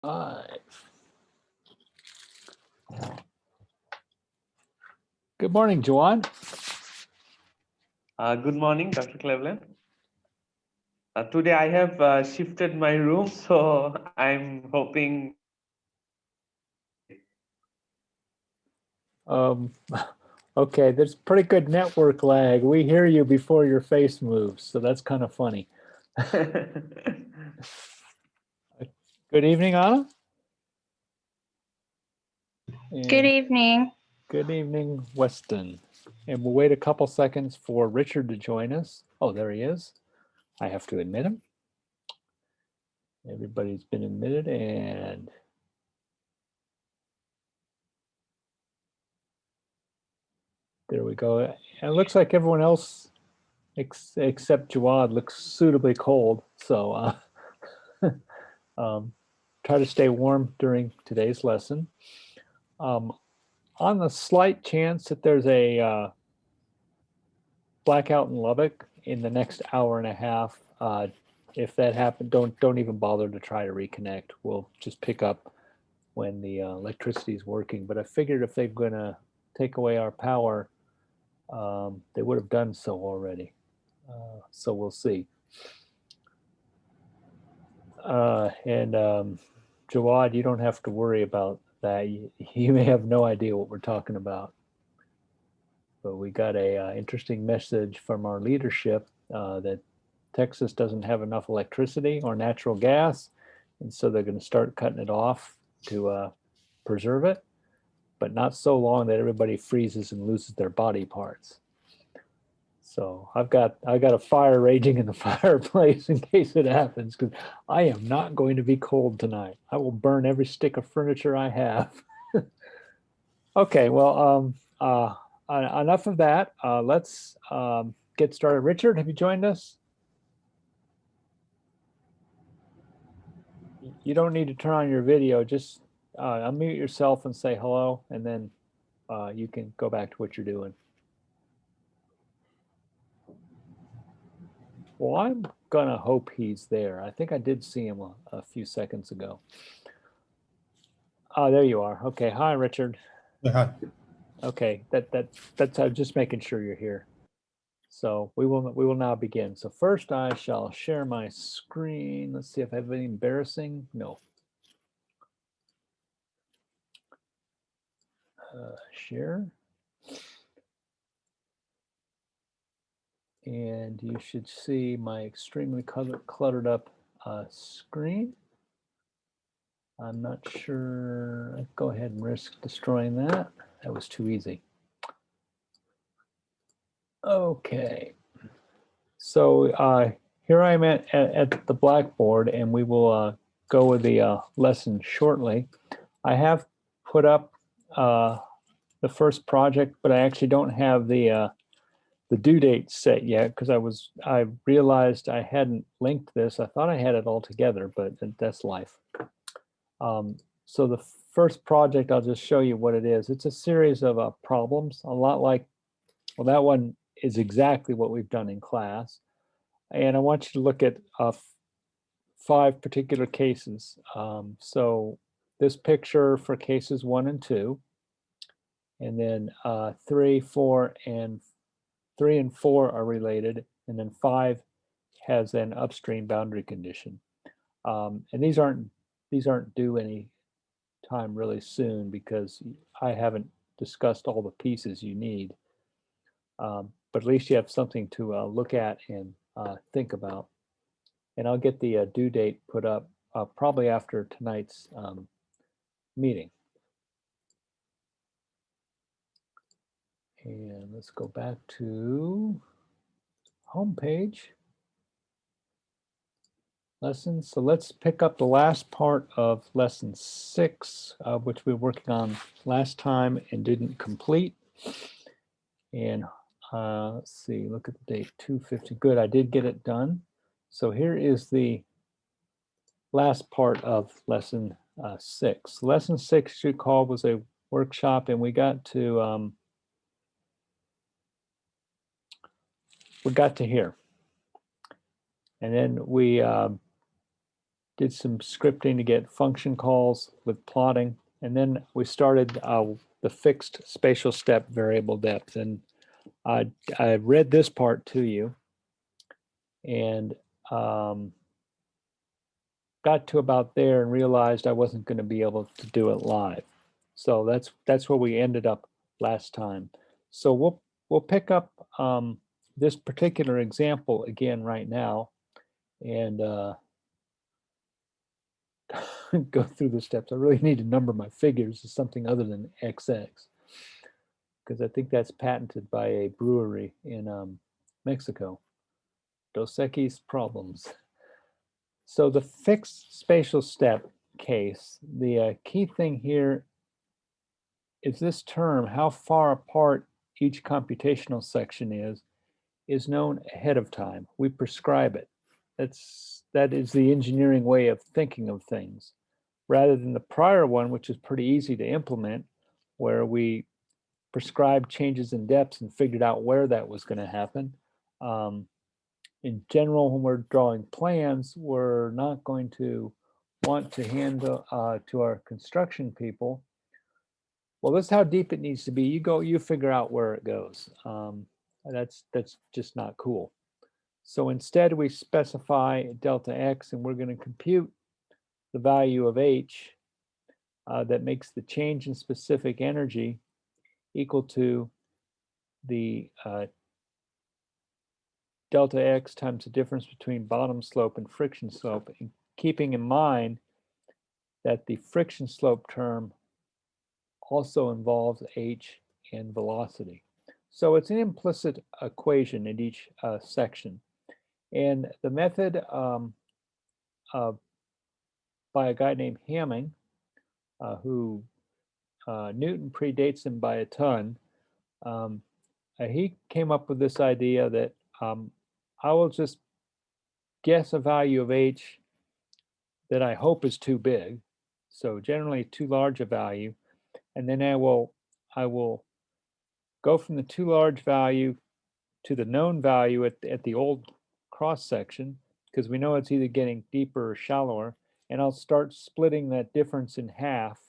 Five. Good morning, Juan. Good morning, Dr. Cleveland. Today I have shifted my room, so I'm hoping. Okay, there's pretty good network lag. We hear you before your face moves, so that's kind of funny. Good evening, Anna. Good evening. Good evening, Weston. And we'll wait a couple seconds for Richard to join us. Oh, there he is. I have to admit him. Everybody's been admitted, and there we go. And it looks like everyone else except Jawad looks suitably cold. So try to stay warm during today's lesson. On the slight chance that there's a blackout in Lubbock in the next hour and a half, if that happens, don't even bother to try to reconnect. We'll just pick up when the electricity is working. But I figured if they're going to take away our power, they would have done so already. So we'll see. And Jawad, you don't have to worry about that. You may have no idea what we're talking about. But we got a interesting message from our leadership that Texas doesn't have enough electricity or natural gas, and so they're going to start cutting it off to preserve it, but not so long that everybody freezes and loses their body parts. So I've got a fire raging in the fireplace in case it happens, because I am not going to be cold tonight. I will burn every stick of furniture I have. Okay, well, enough of that. Let's get started. Richard, have you joined us? You don't need to turn on your video. Just unmute yourself and say hello, and then you can go back to what you're doing. Well, I'm gonna hope he's there. I think I did see him a few seconds ago. Oh, there you are. Okay. Hi, Richard. Yeah, hi. Okay. That's just making sure you're here. So we will now begin. So first I shall share my screen. Let's see if I have anything embarrassing. No. Share. And you should see my extremely cluttered up screen. I'm not sure. I'll go ahead and risk destroying that. That was too easy. Okay. So here I am at the blackboard, and we will go with the lesson shortly. I have put up the first project, but I actually don't have the due date set yet, because I realized I hadn't linked this. I thought I had it all together, but that's life. So the first project, I'll just show you what it is. It's a series of problems, a lot like, well, that one is exactly what we've done in class. And I want you to look at 5 particular cases. So this picture for cases 1 and 2, and then 3, 4, and 3 and 4 are related, and then 5 has an upstream boundary condition. And these aren't due any time really soon, because I haven't discussed all the pieces you need. But at least you have something to look at and think about. And I'll get the due date put up probably after tonight's meeting. And let's go back to homepage. Lessons. So let's pick up the last part of lesson 6, which we were working on last time and didn't complete. And let's see, look at the date, 250. Good, I did get it done. So here is the last part of lesson 6. Lesson 6, you recall, was a workshop, and we got to here. And then we did some scripting to get function calls with plotting, and then we started the fixed spatial step variable depth. And I read this part to you, and got to about there and realized I wasn't going to be able to do it live. So that's where we ended up last time. So we'll pick up this particular example again right now, and go through the steps. I really need to number my figures as something other than XX, because I think that's patented by a brewery in Mexico. Dos Equis problems. So the fixed spatial step case, the key thing here is this term, how far apart each computational section is known ahead of time. We prescribe it. That is the engineering way of thinking of things, rather than the prior one, which is pretty easy to implement, where we prescribed changes in depths and figured out where that was going to happen. In general, when we're drawing plans, we're not going to want to hand to our construction people, well, this is how deep it needs to be. You figure out where it goes. That's just not cool. So instead, we specify delta x, and we're going to compute the value of h that makes the change in specific energy equal to the delta x times the difference between bottom slope and friction slope, and keeping in mind that the friction slope term also involves h and velocity. So it's an implicit equation in each section. And the method by a guy named Hamming, who Newton predates him by a ton, he came up with this idea that I will just guess a value of h that I hope is too big, so generally too large a value, and then I will go from the too large value to the known value at the old cross section, because we know it's either getting deeper or shallower, and I'll start splitting that difference in half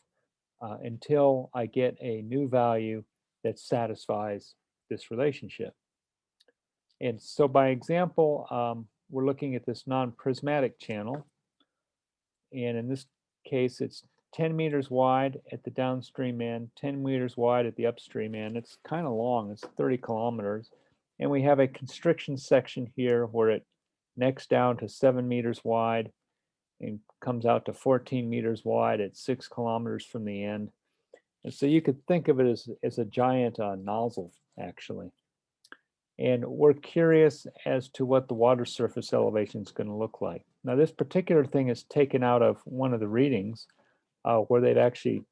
until I get a new value that satisfies this relationship. And so by example, we're looking at this non-prismatic channel, and in this case it's 10 meters wide at the downstream end, 10 meters wide at the upstream end. It's kind of long, it's 30 kilometers. And we have a constriction section here where it necks down to 7 meters wide and comes out to 14 meters wide at 6 kilometers from the end. And so you could think of it as a giant nozzle, actually. And we're curious as to what the water surface elevation is going to look like. Now, this particular thing is taken out of one of the readings where they've actually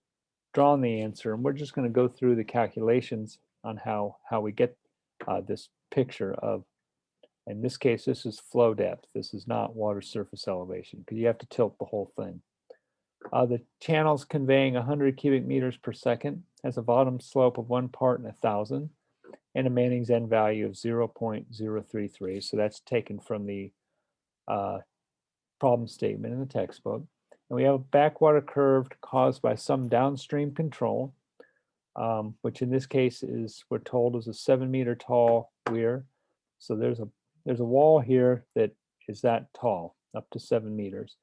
drawn the answer. And we're just going to go through the calculations on how we get this picture of, in this case, this is flow depth. This is not water surface elevation, because you have to tilt the whole thing. The channel's conveying 100 cubic meters per second, has a bottom slope of 1 part in 1,000, and a Manning's end value of 0.033. So that's taken from the problem statement in the textbook. And we have a backwater curve caused by some downstream control, which in this case is, we're told, is a 7 meter tall weir. So there's a wall here that is that tall, up to 7 meters.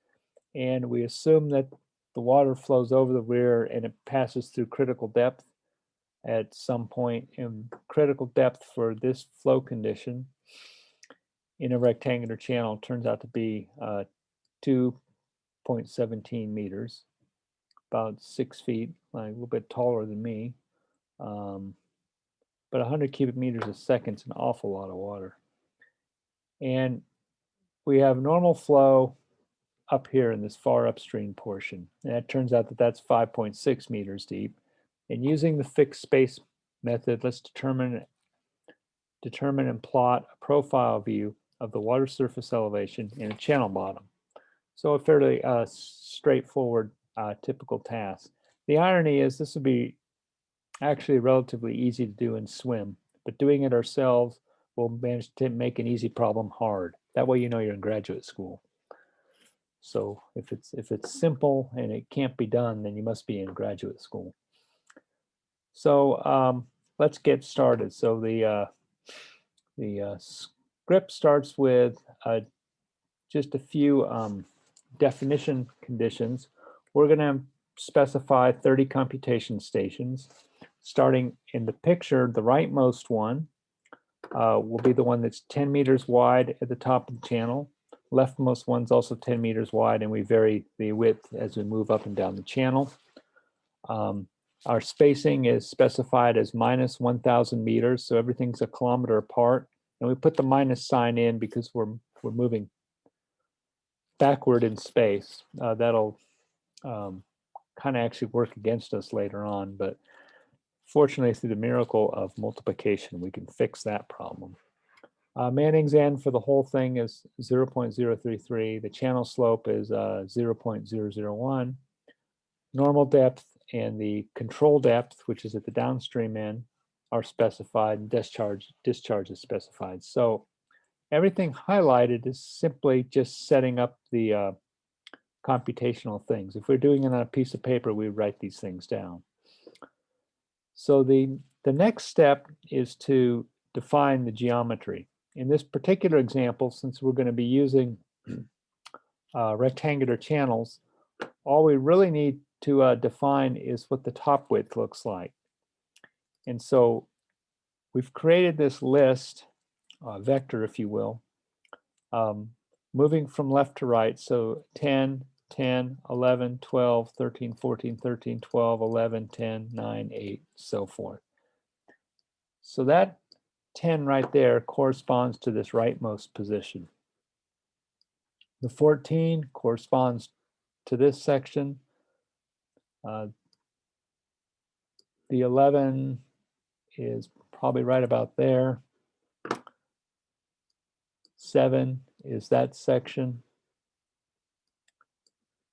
And we assume that the water flows over the weir and it passes through critical depth at some point. And critical depth for this flow condition in a rectangular channel turns out to be 2.17 meters, about 6 feet, like a little bit taller than me. But 100 cubic meters a second is an awful lot of water. And we have normal flow up here in this far upstream portion. And it turns out that that's 5.6 meters deep. And using the fixed space method, let's determine and plot a profile view of the water surface elevation in a channel bottom. So a fairly straightforward, typical task. The irony is this would be actually relatively easy to do in swim, but doing it ourselves will manage to make an easy problem hard. That way you know you're in graduate school. So if it's simple and it can't be done, then you must be in graduate school. So let's get started. So the script starts with just a few definition conditions. We're going to specify 30 computation stations. Starting in the picture, the rightmost one will be the one that's 10 meters wide at the top of the channel. Leftmost one's also 10 meters wide, and we vary the width as we move up and down the channel. Our spacing is specified as minus 1,000 meters, so everything's a kilometer apart. And we put the minus sign in because we're moving backward in space. That'll kind of actually work against us later on, but fortunately, through the miracle of multiplication, we can fix that problem. Manning's end for the whole thing is 0.033. The channel slope is 0.001. Normal depth and the control depth, which is at the downstream end, are specified, and discharge is specified. So everything highlighted is simply just setting up the computational things. If we're doing it on a piece of paper, we write these things down. So the next step is to define the geometry. In this particular example, since we're going to be using rectangular channels, all we really need to define is what the top width looks like. And so we've created this list, vector, if you will, moving from left to right. So 10, 10, 11, 12, 13, 14, 13, 12, 11, 10, 9, 8, so forth. So that 10 right there corresponds to this rightmost position. The 14 corresponds to this section. The 11 is probably right about there. 7 is that section.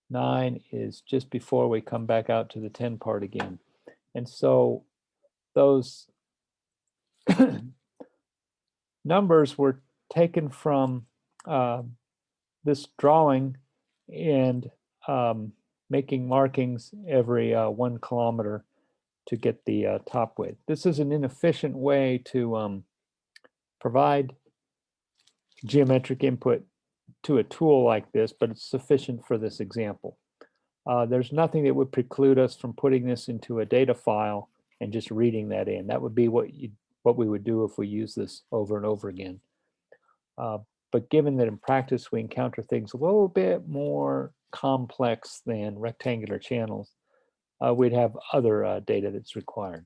9 is just before we come back out to the 10 part again. And so those numbers were taken from this drawing and making markings every 1 kilometer to get the top width. This is an inefficient way to provide geometric input to a tool like this, but it's sufficient for this example. There's nothing that would preclude us from putting this into a data file and just reading that in. That would be what we would do if we use this over and over again. But given that in practice we encounter things a little bit more complex than rectangular channels, we'd have other data that's required.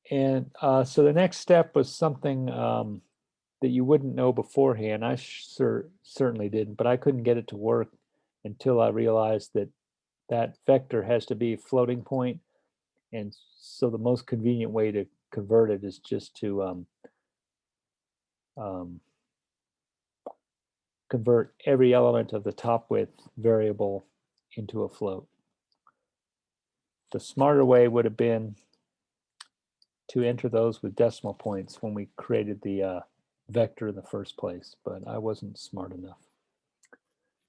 And so the next step was something that you wouldn't know beforehand. I certainly didn't, but I couldn't get it to work until I realized that that vector has to be a floating point. And so the most convenient way to convert it is just to convert every element of the top width variable into a float. The smarter way would have been to enter those with decimal points when we created the vector in the first place, but I wasn't smart enough.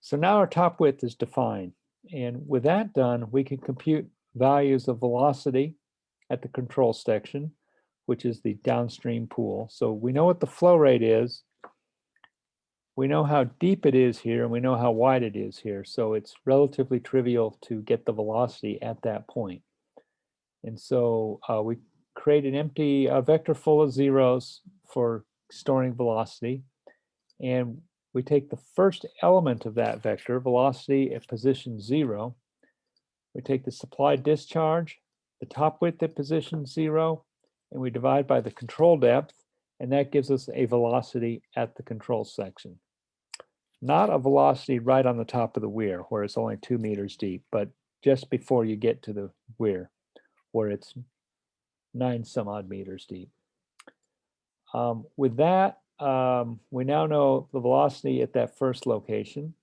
So now our top width is defined. And with that done, we can compute values of velocity at the control section, which is the downstream pool. So we know what the flow rate is. We know how deep it is here, and we know how wide it is here. So it's relatively trivial to get the velocity at that point. And so we create an empty vector full of zeros for storing velocity. And we take the first element of that vector, velocity at position 0. We take the supplied discharge, the top width at position 0, and we divide by the control depth, and that gives us a velocity at the control section. Not a velocity right on the top of the weir, where it's only 2 meters deep, but just before you get to the weir, where it's 9 some odd meters deep. With that, we now know the velocity at that first location.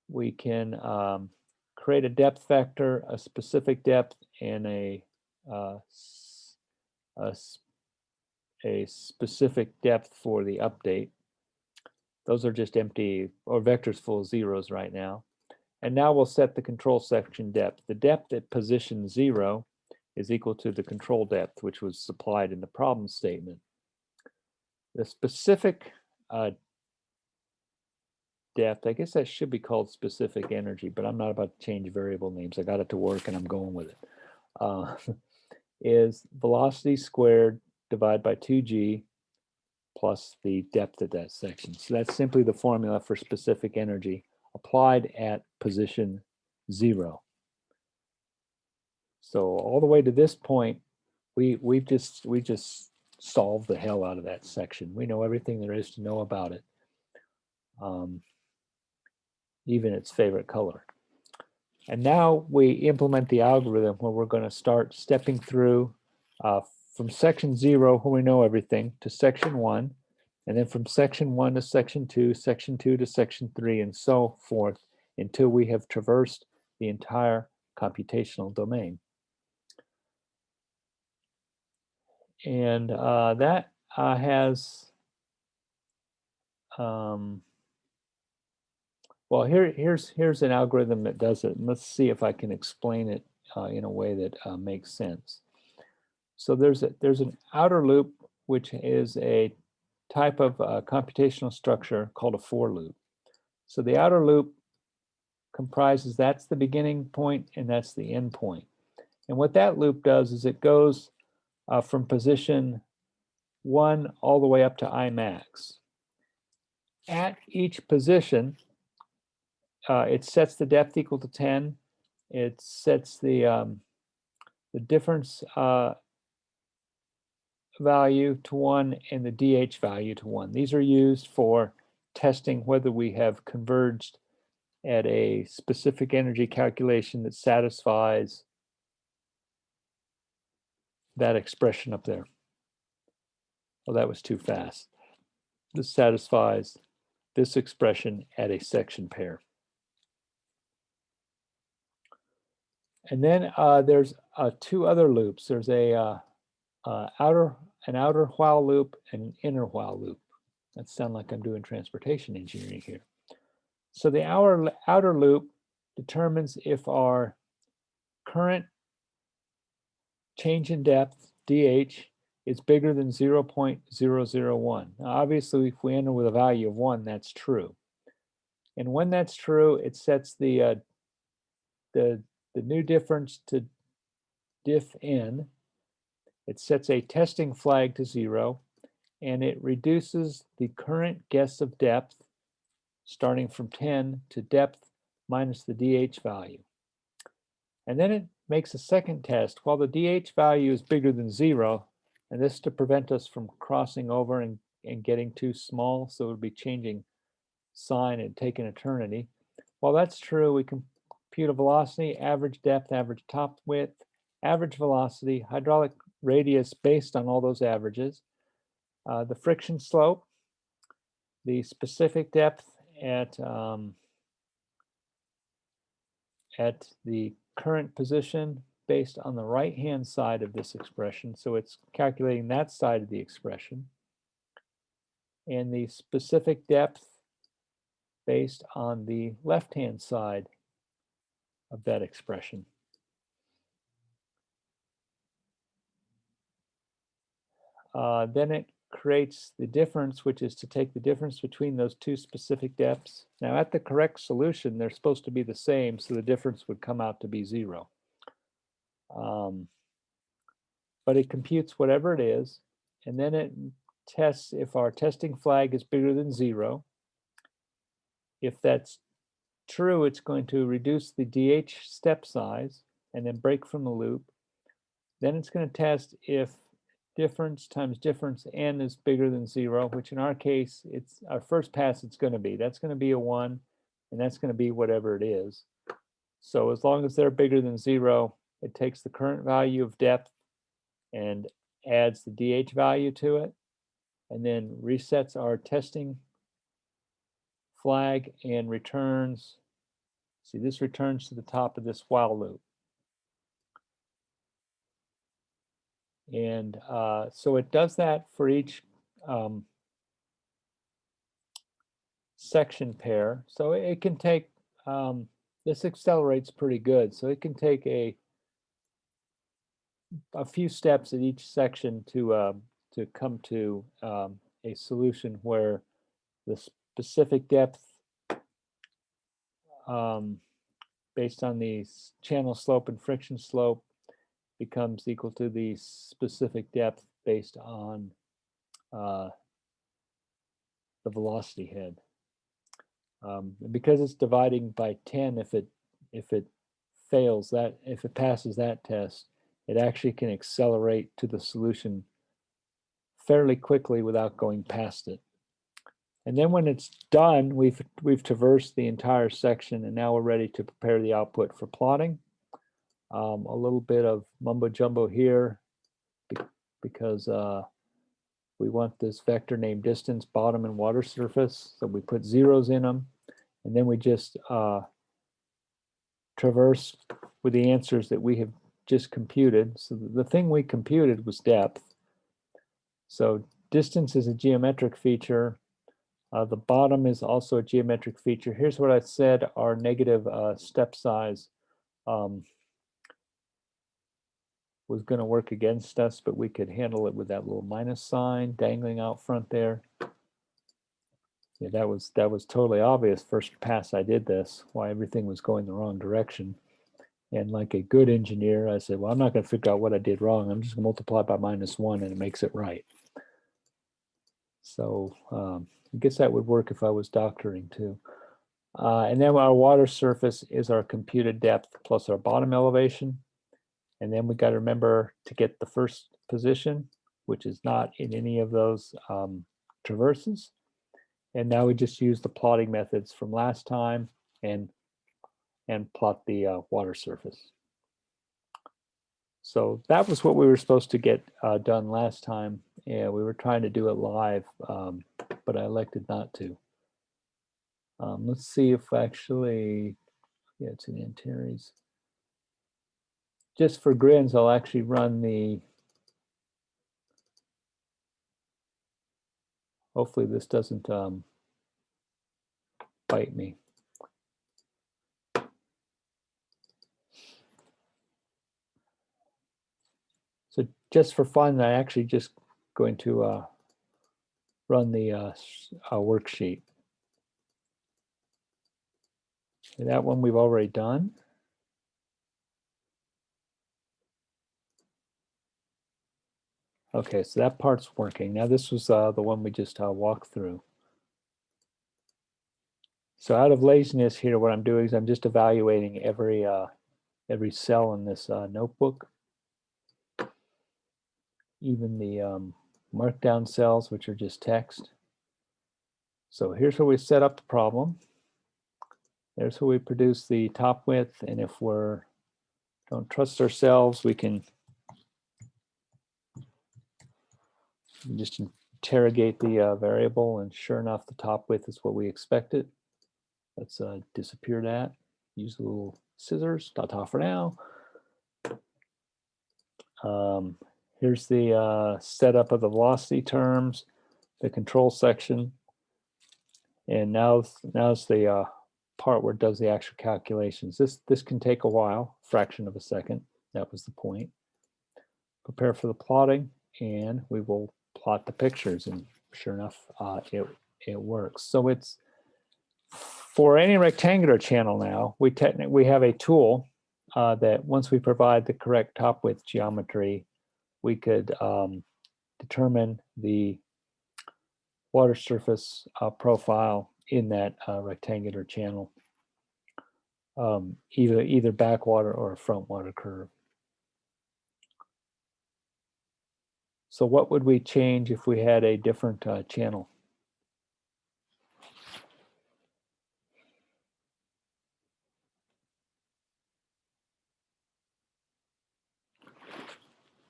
We can create a depth vector, a specific depth, and a specific depth for the update. Those are just empty or vectors full of zeros right now. And now we'll set the control section depth. The depth at position 0 is equal to the control depth, which was supplied in the problem statement. The specific depth, I guess that should be called specific energy, but I'm not about to change variable names. I got it to work and I'm going with it. Is velocity squared divided by 2g plus the depth of that section. So that's simply the formula for specific energy applied at position 0. So all the way to this point, we just solved the hell out of that section. We know everything there is to know about it, even its favorite color. And now we implement the algorithm where we're going to start stepping through from section 0, where we know everything, to section 1, and then from section 1 to section 2 to section 3, and so forth, until we have traversed the entire computational domain. And that has, well, here's an algorithm that does it. And let's see if I can explain it in a way that makes sense. So there's an outer loop, which is a type of computational structure called a for loop. So the outer loop comprises, that's the beginning point and that's the end point. And what that loop does is it goes from position 1 all the way up to I max. At each position, it sets the depth equal to 10. It sets the difference value to 1 and the DH value to 1. These are used for testing whether we have converged at a specific energy calculation that satisfies that expression up there. Oh, that was too fast. This satisfies this expression at a section pair. And then there's two other loops. There's an outer while loop and an inner while loop. That sounds like I'm doing transportation engineering here. So the outer loop determines if our current change in depth, DH, is bigger than 0.001. Now, obviously, if we enter with a value of 1, that's true. And when that's true, it sets the new difference to diff n. It sets a testing flag to 0, and it reduces the current guess of depth starting from 10 to depth minus the DH value. And then it makes a second test. While the DH value is bigger than 0, and this to prevent us from crossing over and getting too small, so it would be changing sign and take an eternity. While that's true, we can compute a velocity, average depth, average top width, average velocity, hydraulic radius based on all those averages, the friction slope, the specific depth at the current position based on the right-hand side of this expression. So it's calculating that side of the expression. And the specific depth based on the left-hand side of that expression. Then it creates the difference, which is to take the difference between those two specific depths. Now at the correct solution, they're supposed to be the same, so the difference would come out to be 0. But it computes whatever it is, and then it tests if our testing flag is bigger than 0. If that's true, it's going to reduce the DH step size and then break from the loop. Then it's going to test if difference times difference n is bigger than 0, which in our case, it's our first pass it's going to be. That's going to be a 1, and that's going to be whatever it is. So as long as they're bigger than 0, it takes the current value of depth and adds the DH value to it, and then resets our testing flag and returns. See, this returns to the top of this while loop. And so it does that for each section pair. So it can take, this accelerates pretty good. So it can take a few steps at each section to come to a solution where the specific depth based on the channel slope and friction slope becomes equal to the specific depth based on the velocity head. Because it's dividing by 10, if it fails that, if it passes that test, it actually can accelerate to the solution fairly quickly without going past it. And then when it's done, we've traversed the entire section, and now we're ready to prepare the output for plotting. A little bit of mumbo jumbo here because we want this vector named distance, bottom, and water surface. So we put zeros in them, and then we just traverse with the answers that we have just computed. So the thing we computed was depth. So distance is a geometric feature. The bottom is also a geometric feature. Here's what I said our negative step size was going to work against us, but we could handle it with that little minus sign dangling out front there. Yeah, that was totally obvious. First pass I did this, why everything was going the wrong direction. And like a good engineer, I said, well, I'm not going to figure out what I did wrong. I'm just going to multiply by -1 and it makes it right. So I guess that would work if I was doctoring too. And then our water surface is our computed depth plus our bottom elevation. And then we got to remember to get the first position, which is not in any of those traverses. And now we just use the plotting methods from last time and plot the water surface. So that was what we were supposed to get done last time. Yeah, we were trying to do it live, but I elected not to. Let's see if actually, yeah, it's in Antares. Just for grins, I'll actually run the, hopefully this doesn't bite me. So just for fun, I actually just going to run the worksheet. And that one we've already done. Okay, so that part's working. Now this was the one we just walked through. So out of laziness here, what I'm doing is I'm just evaluating every cell in this notebook. Even the markdown cells, which are just text. So here's where we set up the problem. There's where we produce the top width, and if we don't trust ourselves, we can just interrogate the variable, and sure enough, the top width is what we expected. Let's disappear that. Use the little scissors. Ta-ta for now. Here's the setup of the velocity terms, the control section, and now's the part where it does the actual calculations. This can take a while, fraction of a second. That was the point. Prepare for the plotting, and we will plot the pictures, and sure enough, it works. So it's for any rectangular channel now, we have a tool that once we provide the correct top width geometry, we could determine the water surface profile in that rectangular channel, either backwater or a front water curve. So what would we change if we had a different channel?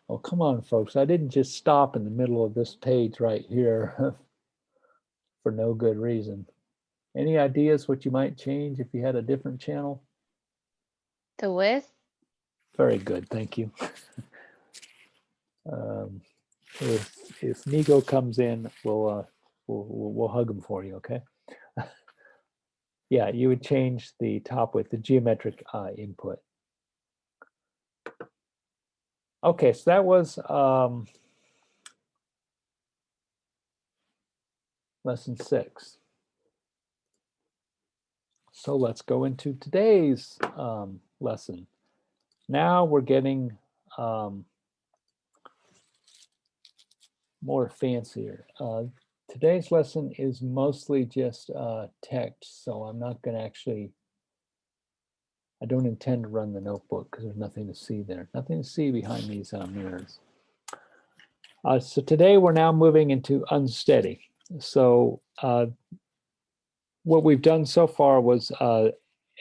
Oh, come on, folks. I didn't just stop in the middle of this page right here for no good reason. Any ideas what you might change if you had a different channel? The width? Very good, thank you. If Nigo comes in, we'll hug him for you, okay? Yeah, you would change the top width, the geometric input. Okay, so that was lesson 6. So let's go into today's lesson. Now we're getting more fancier. Today's lesson is mostly just text, so I'm not going to actually, I don't intend to run the notebook because there's nothing to see there. Nothing to see behind these mirrors. So today we're now moving into unsteady. So what we've done so far was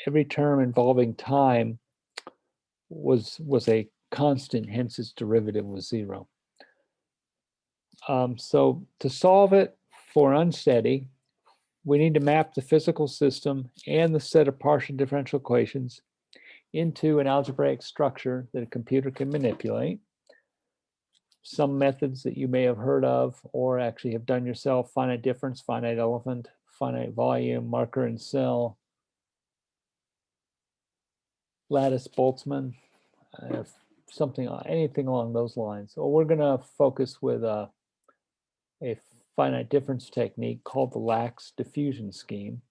every term involving time was a constant, hence its derivative was 0. So to solve it for unsteady, we need to map the physical system and the set of partial differential equations into an algebraic structure that a computer can manipulate. Some methods that you may have heard of or actually have done yourself: finite difference, finite element, finite volume, marker and cell, lattice Boltzmann, anything along those lines. So we're going to focus with a finite difference technique called the lax diffusion scheme.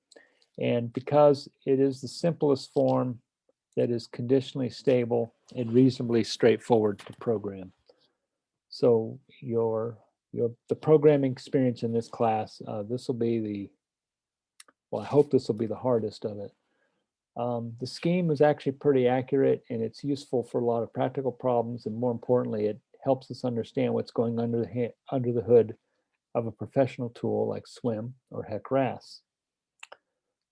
And because it is the simplest form that is conditionally stable and reasonably straightforward to program. So the programming experience in this class, this will be I hope this will be the hardest of it. The scheme is actually pretty accurate, and it's useful for a lot of practical problems, and more importantly, it helps us understand what's going under the hood of a professional tool like SWIM or HEC-RAS.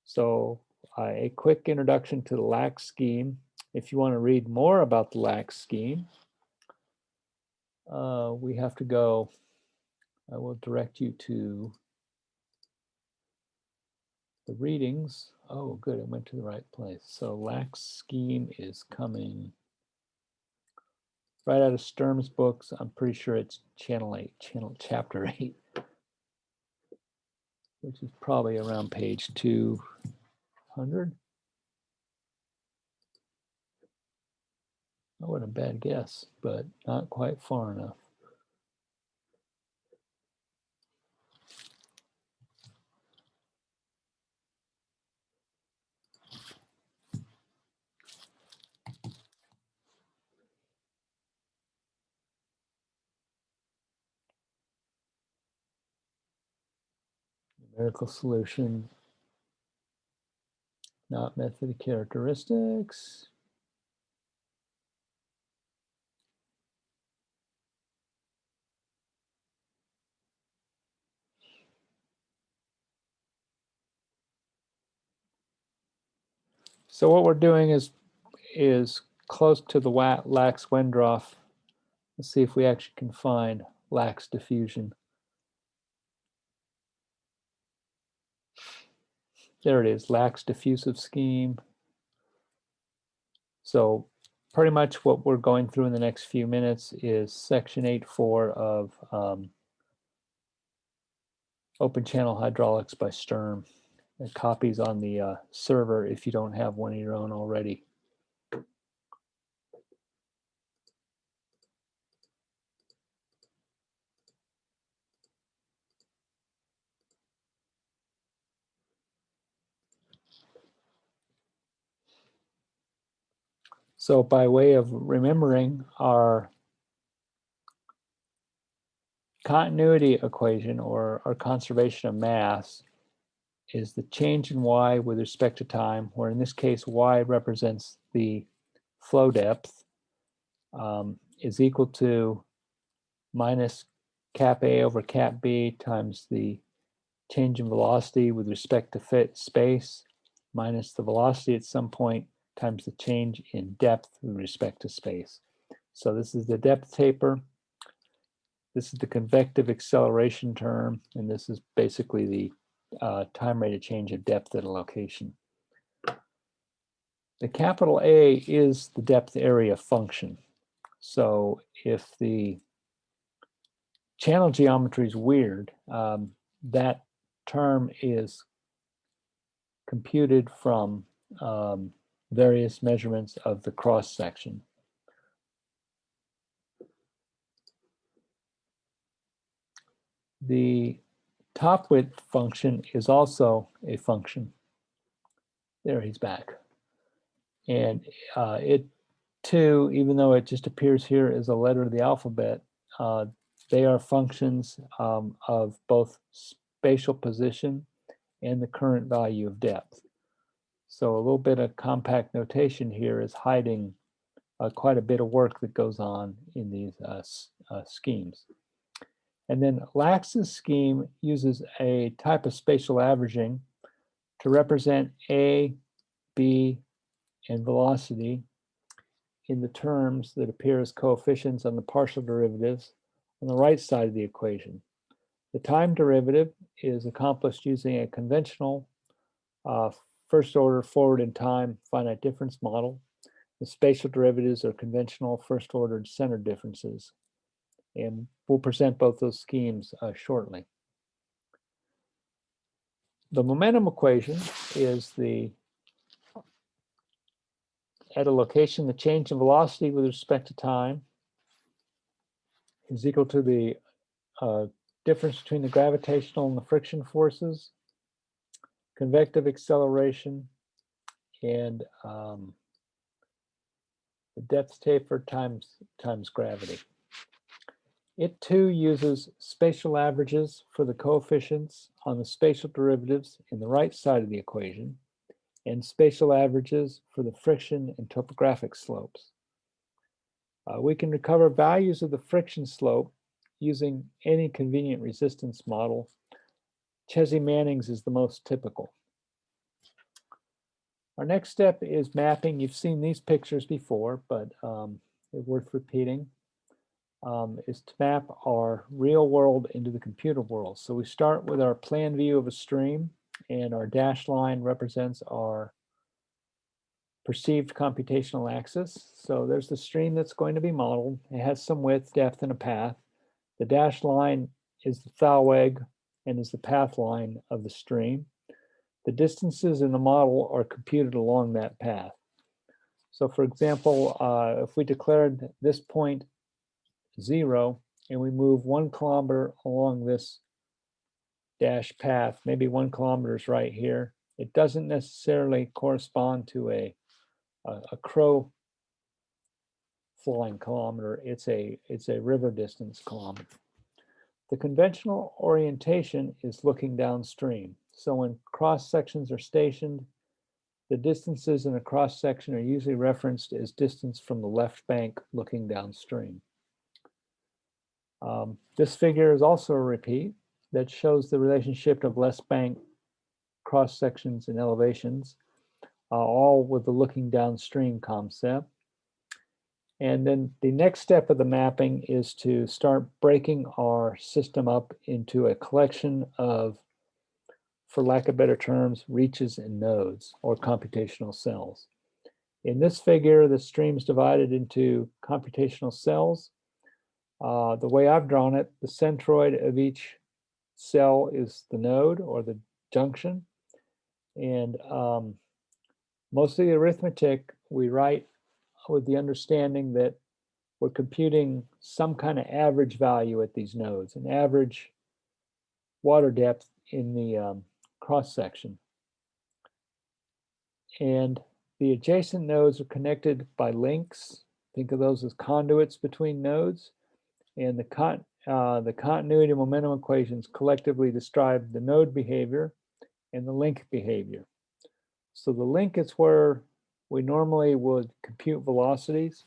So a quick introduction to the lax scheme. If you want to read more about the lax scheme, we have to go, I will direct you to the readings. Oh, good, it went to the right place. So lax scheme is coming right out of Sturm's books. I'm pretty sure it's chapter 8, which is probably around page 200. That wasn't a bad guess, but not quite far enough. Numerical solution, not method of characteristics. So what we're doing is close to the Lax-Wendroff. Let's see if we actually can find lax diffusion. There it is, lax diffusive scheme. So pretty much what we're going through in the next few minutes is section 8.4 of Open Channel Hydraulics by Sturm. The copies on the server if you don't have one of your own already. So by way of remembering, our continuity equation, or our conservation of mass, is the change in y with respect to time, where in this case y represents the flow depth, is equal to minus cap A over cap B times the change in velocity with respect to space minus the velocity at some point times the change in depth with respect to space. So this is the depth taper. This is the convective acceleration term, and this is basically the time rate of change of depth at a location. The capital A is the depth area function. So if the channel geometry is weird, that term is computed from various measurements of the cross section. The top width function is also a function. There, he's back. And it too, even though it just appears here as a letter of the alphabet, they are functions of both spatial position and the current value of depth. So a little bit of compact notation here is hiding quite a bit of work that goes on in these schemes. And then Lax's scheme uses a type of spatial averaging to represent A, B, and velocity in the terms that appear as coefficients on the partial derivatives on the right side of the equation. The time derivative is accomplished using a conventional first order forward in time finite difference model. The spatial derivatives are conventional first ordered center differences. And we'll present both those schemes shortly. The momentum equation is at a location, the change in velocity with respect to time is equal to the difference between the gravitational and the friction forces, convective acceleration, and the depth taper times gravity. It too uses spatial averages for the coefficients on the spatial derivatives in the right side of the equation, and spatial averages for the friction and topographic slopes. We can recover values of the friction slope using any convenient resistance model. Chesney-Manning's is the most typical. Our next step is mapping. You've seen these pictures before, but they're worth repeating. Is to map our real world into the computer world. So we start with our plan view of a stream, and our dashed line represents our perceived computational axis. So there's the stream that's going to be modeled. It has some width, depth, and a path. The dashed line is the Thalweg and is the path line of the stream. The distances in the model are computed along that path. So for example, if we declared this point 0 and we move 1 kilometer along this dash path, maybe 1 kilometer is right here, it doesn't necessarily correspond to a crow flying kilometer. It's a river distance kilometer. The conventional orientation is looking downstream. So when cross sections are stationed, the distances in a cross section are usually referenced as distance from the left bank looking downstream. This figure is also a repeat that shows the relationship of left bank cross sections and elevations, all with the looking downstream concept. And then the next step of the mapping is to start breaking our system up into a collection of, for lack of better terms, reaches and nodes or computational cells. In this figure, the stream is divided into computational cells. The way I've drawn it, the centroid of each cell is the node or the junction. And most of the arithmetic we write with the understanding that we're computing some kind of average value at these nodes, an average water depth in the cross section. And the adjacent nodes are connected by links. Think of those as conduits between nodes. And the continuity and momentum equations collectively describe the node behavior and the link behavior. So the link is where we normally would compute velocities.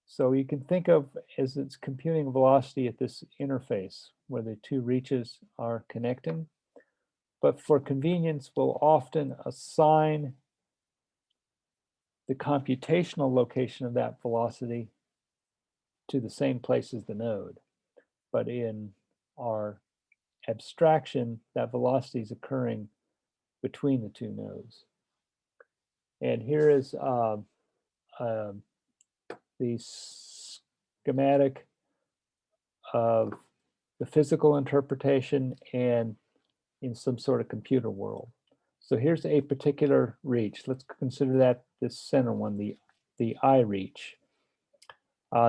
So you can think of as it's computing velocity at this interface where the two reaches are connecting. But for convenience, we'll often assign the computational location of that velocity to the same place as the node. But in our abstraction, that velocity is occurring between the two nodes. And here is the schematic of the physical interpretation and in some sort of computer world. So here's a particular reach. Let's consider that this center one, the I reach.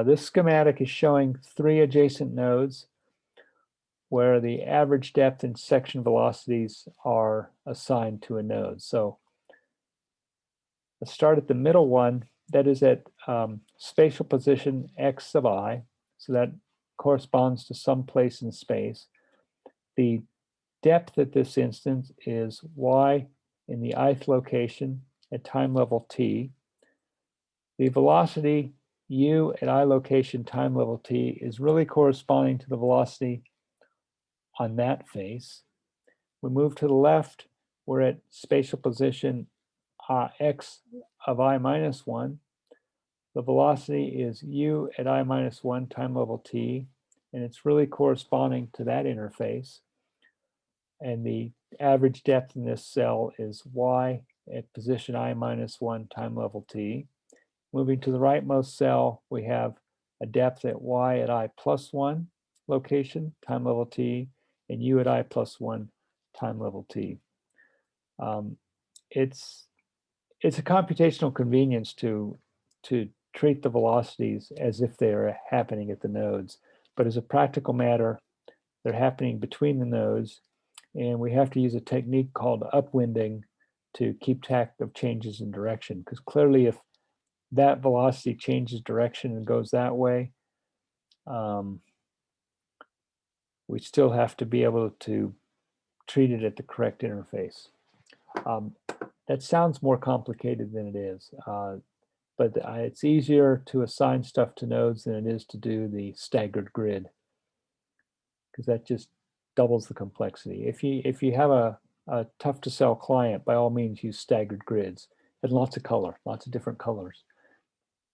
This schematic is showing 3 adjacent nodes where the average depth and section velocities are assigned to a node. So let's start at the middle one, that is at spatial position x sub I, so that corresponds to some place in space. The depth at this instance is y in the ith location at time level t. The velocity u at I location time level t is really corresponding to the velocity on that face. We move to the left, we're at spatial position x of I minus 1. The velocity is u at I minus 1 time level t, and it's really corresponding to that interface. And the average depth in this cell is y at position I minus 1 time level t. Moving to the rightmost cell, we have a depth at y at I plus 1 location, time level t, and u at I plus 1 time level t. It's a computational convenience to treat the velocities as if they are happening at the nodes, but as a practical matter, they're happening between the nodes, and we have to use a technique called upwinding to keep track of changes in direction, because clearly if that velocity changes direction and goes that way, we still have to be able to treat it at the correct interface. That sounds more complicated than it is, but it's easier to assign stuff to nodes than it is to do the staggered grid, because that just doubles the complexity. If you have a tough to sell client, by all means use staggered grids and lots of color, lots of different colors,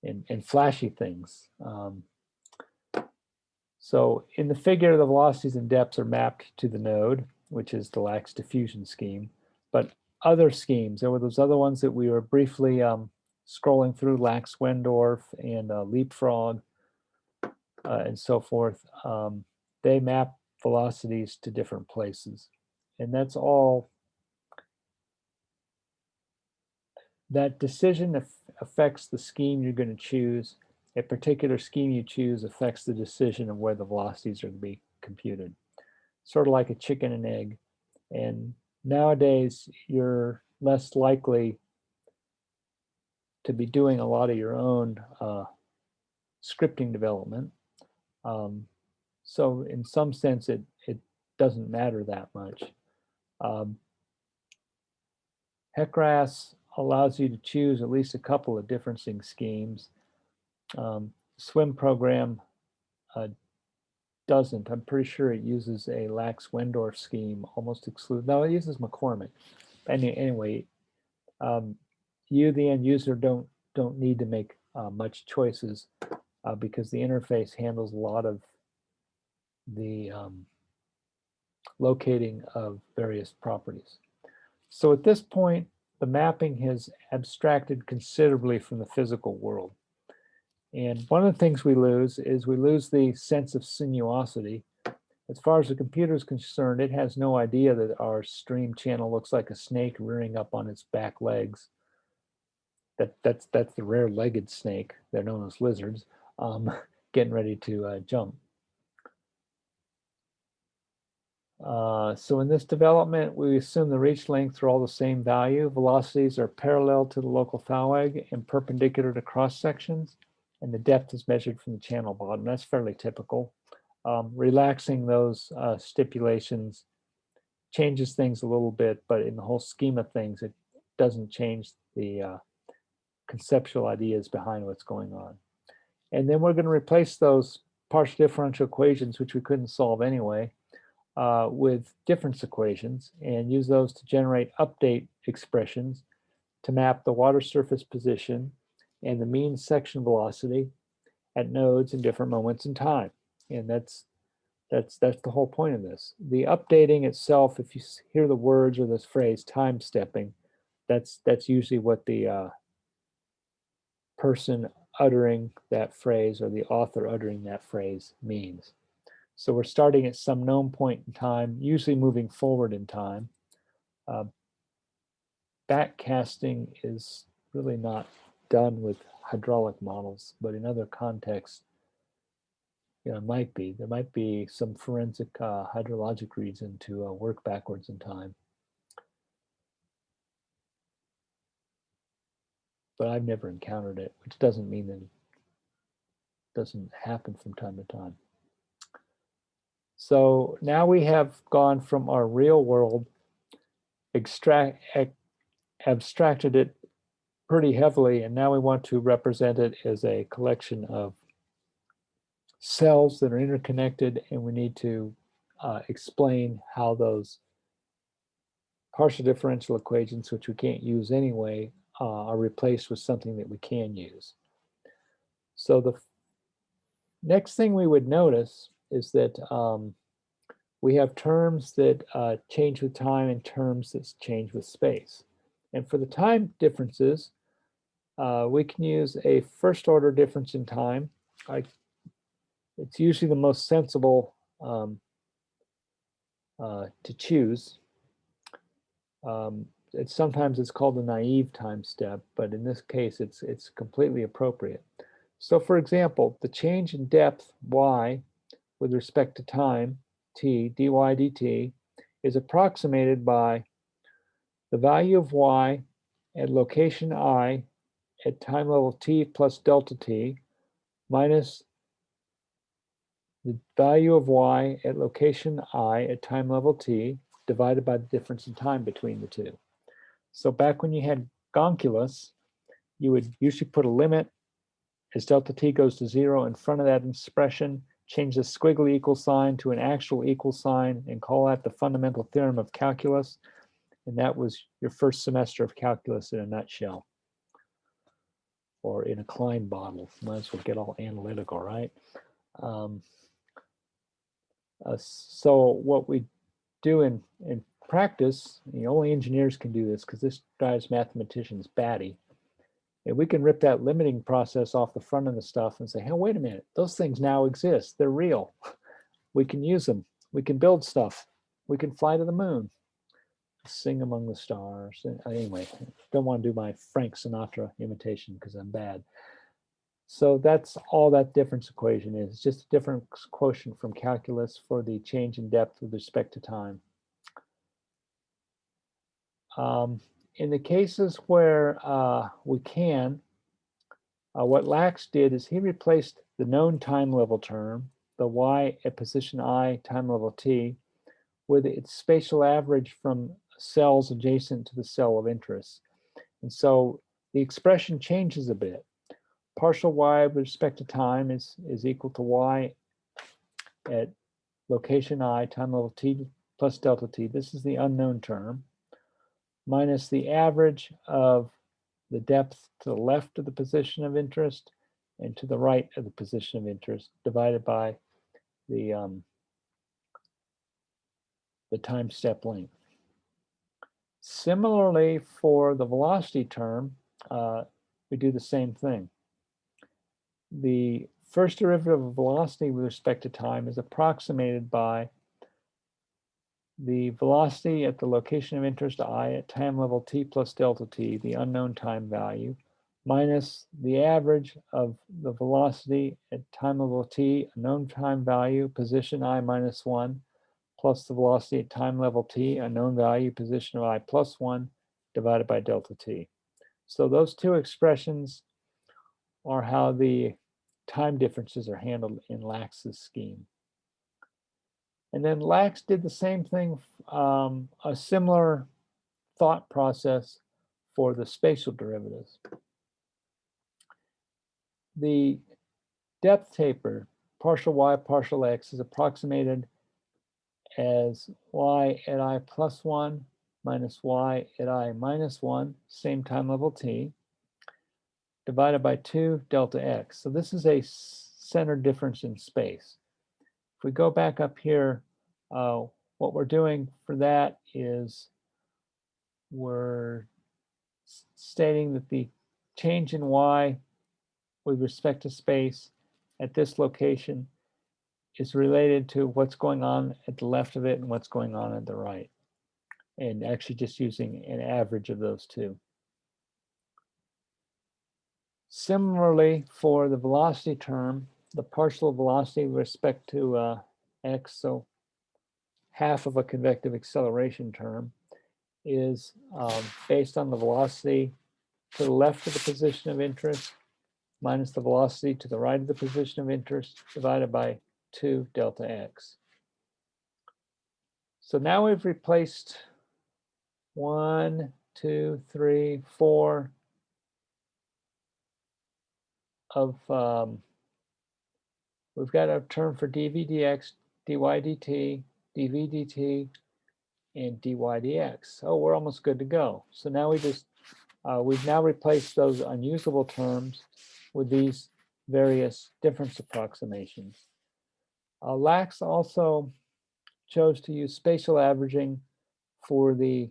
and flashy things. So in the figure, the velocities and depths are mapped to the node, which is the lax diffusion scheme. But other schemes, there were those other ones that we were briefly scrolling through, Lax Wendorf and Leapfrog and so forth. They map velocities to different places. And that's all. That decision affects the scheme you're going to choose. A particular scheme you choose affects the decision of where the velocities are going to be computed. Sort of like a chicken and egg. And nowadays, you're less likely to be doing a lot of your own scripting development. So in some sense, it doesn't matter that much. HECRAS allows you to choose at least a couple of differencing schemes. Swim program doesn't. I'm pretty sure it uses a Lax Wendorf scheme almost exclusive. No, it uses McCormick. Anyway, you, the end user, don't need to make much choices because the interface handles a lot of the locating of various properties. So at this point, the mapping has abstracted considerably from the physical world. And one of the things we lose is we lose the sense of sinuosity. As far as the computer is concerned, it has no idea that our stream channel looks like a snake rearing up on its back legs. That's the rare-legged snake. They're known as lizards, getting ready to jump. So in this development, we assume the reach lengths are all the same value. Velocities are parallel to the local FALWAG and perpendicular to cross sections, and the depth is measured from the channel bottom. That's fairly typical. Relaxing those stipulations changes things a little bit, but in the whole scheme of things, it doesn't change the conceptual ideas behind what's going on. And then we're going to replace those partial differential equations, which we couldn't solve anyway, with difference equations and use those to generate update expressions to map the water surface position and the mean section velocity at nodes in different moments in time. And that's the whole point of this. The updating itself, if you hear the words or this phrase time stepping, that's usually what the person uttering that phrase or the author uttering that phrase means. So we're starting at some known point in time, usually moving forward in time. backcasting is really not done with hydraulic models, but in other contexts, it might be. There might be some forensic hydrologic reason to work backwards in time. But I've never encountered it, which doesn't mean that it doesn't happen from time to time. So now we have gone from our real world, abstracted it pretty heavily, and now we want to represent it as a collection of cells that are interconnected, and we need to explain how those partial differential equations, which we can't use anyway, are replaced with something that we can use. So the next thing we would notice is that we have terms that change with time and terms that change with space. And for the time differences, we can use a first order difference in time. It's usually the most sensible to choose. Sometimes it's called a naive time step, but in this case, it's completely appropriate. So for example, the change in depth y with respect to time t, dy dt, is approximated by the value of y at location I at time level t plus delta t minus the value of y at location I at time level t divided by the difference in time between the two. So back when you had gonculus, you would usually put a limit as delta t goes to 0 in front of that expression, change the squiggly equal sign to an actual equal sign, and call that the fundamental theorem of calculus. And that was your first semester of calculus in a nutshell, or in a Klein bottle. Might as well get all analytical, right? So what we do in practice, only engineers can do this because this drives mathematicians batty. And we can rip that limiting process off the front of the stuff and say, hey, wait a minute, those things now exist. They're real. We can use them. We can build stuff. We can fly to the moon, sing among the stars. And anyway, don't want to do my Frank Sinatra imitation because I'm bad. So that's all that difference equation is. It's just a difference quotient from calculus for the change in depth with respect to time. In the cases where we can, what Lax did is he replaced the known time level term, the y at position I time level t, with its spatial average from cells adjacent to the cell of interest. And so the expression changes a bit. Partial y with respect to time is equal to y at location I time level t plus delta t. This is the unknown term, minus the average of the depth to the left of the position of interest and to the right of the position of interest divided by the time step length. Similarly, for the velocity term, we do the same thing. The first derivative of velocity with respect to time is approximated by the velocity at the location of interest I at time level t plus delta t, the unknown time value, minus the average of the velocity at time level t, a known time value, position I minus 1, plus the velocity at time level t, a known value, position of I plus 1, divided by delta t. So those two expressions are how the time differences are handled in Lax's scheme. And then Lax did the same thing, a similar thought process for the spatial derivatives. The depth taper, partial y, partial x, is approximated as y at I plus 1 minus y at I minus 1, same time level t, divided by 2 delta x. So this is a centered difference in space. If we go back up here, what we're doing for that is we're stating that the change in y with respect to space at this location is related to what's going on at the left of it and what's going on at the right. and actually just using an average of those two. Similarly, for the velocity term, the partial velocity with respect to x, so half of a convective acceleration term, is based on the velocity to the left of the position of interest minus the velocity to the right of the position of interest divided by 2 delta x. So now we've replaced 1, 2, 3, 4 of, we've got a term for dv dx, dy dt, dv dt, and dy dx. Oh, we're almost good to go. So now we've now replaced those unusable terms with these various difference approximations. Lax also chose to use spatial averaging for the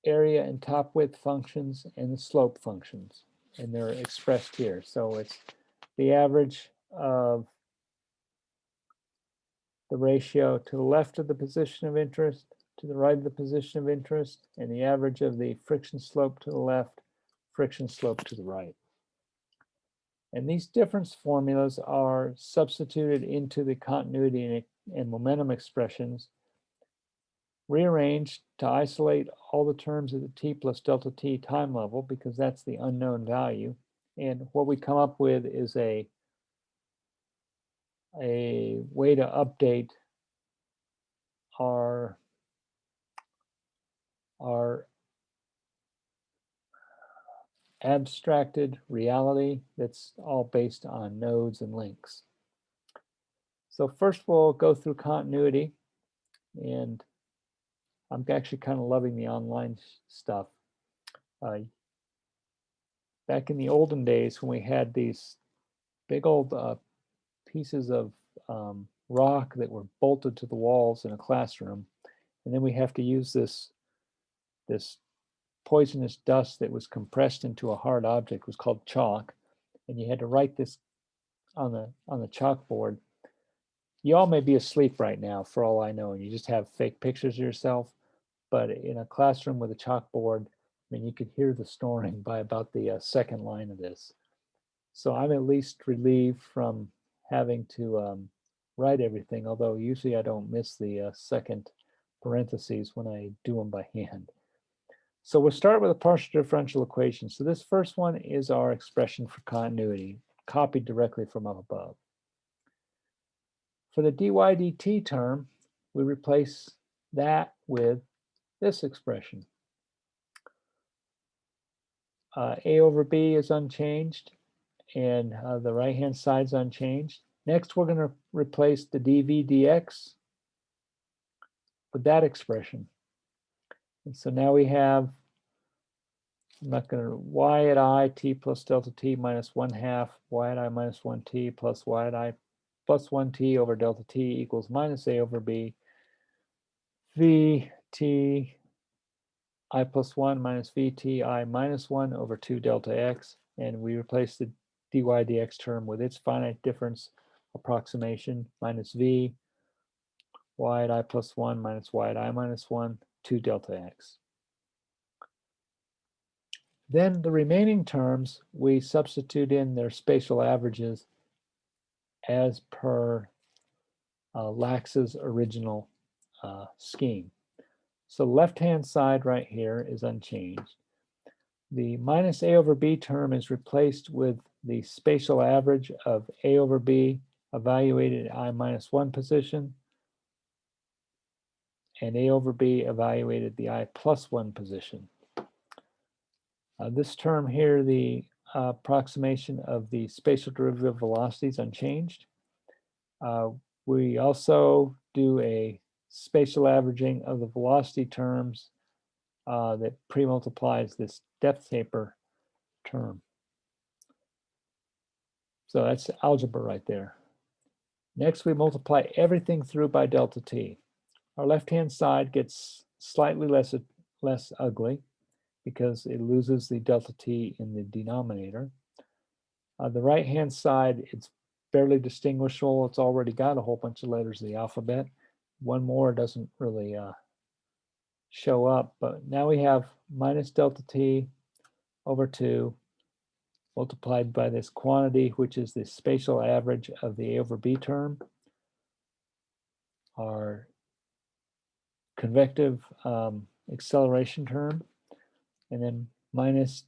area and top width functions and the slope functions, and they're expressed here. So it's the average of the ratio to the left of the position of interest to the right of the position of interest, and the average of the friction slope to the left, friction slope to the right. And these difference formulas are substituted into the continuity and momentum expressions, rearranged to isolate all the terms at the t plus delta t time level, because that's the unknown value. And what we come up with is a way to update our abstracted reality that's all based on nodes and links. So first we'll go through continuity, and I'm actually kind of loving the online stuff. Back in the olden days when we had these big old pieces of rock that were bolted to the walls in a classroom, and then we have to use this poisonous dust that was compressed into a hard object, was called chalk, and you had to write this on the chalkboard. You all may be asleep right now for all I know, and you just have fake pictures of yourself, but in a classroom with a chalkboard, I mean, you could hear the snoring by about the second line of this. So I'm at least relieved from having to write everything, although usually I don't miss the second parentheses when I do them by hand. So we'll start with a partial differential equation. So this first one is our expression for continuity, copied directly from up above. For the dy dt term, we replace that with this expression. A over b is unchanged, and the right-hand side is unchanged. Next, we're going to replace the dv dx with that expression. And so now we have, I'm not going to, y at I t plus delta t minus 1/2 y at I minus 1t plus y at I plus 1t over delta t equals minus a over b vt I plus 1 minus vt I minus 1 over 2 delta x, and we replace the dy dx term with its finite difference approximation minus v y at I plus 1 minus y at I minus 1 2 delta x. Then the remaining terms, we substitute in their spatial averages as per Lax's original scheme. So left-hand side right here is unchanged. The minus a over b term is replaced with the spatial average of a over b evaluated at I minus 1 position, and a over b evaluated the I plus 1 position. This term here, the approximation of the spatial derivative velocity is unchanged. We also do a spatial averaging of the velocity terms that pre-multiplies this depth taper term. So that's algebra right there. Next, we multiply everything through by delta t. Our left-hand side gets slightly less ugly because it loses the delta t in the denominator. The right-hand side, it's barely distinguishable. It's already got a whole bunch of letters of the alphabet, one more doesn't really show up, but now we have minus delta t over 2 multiplied by this quantity, which is the spatial average of the A over B term, our convective acceleration term, and then minus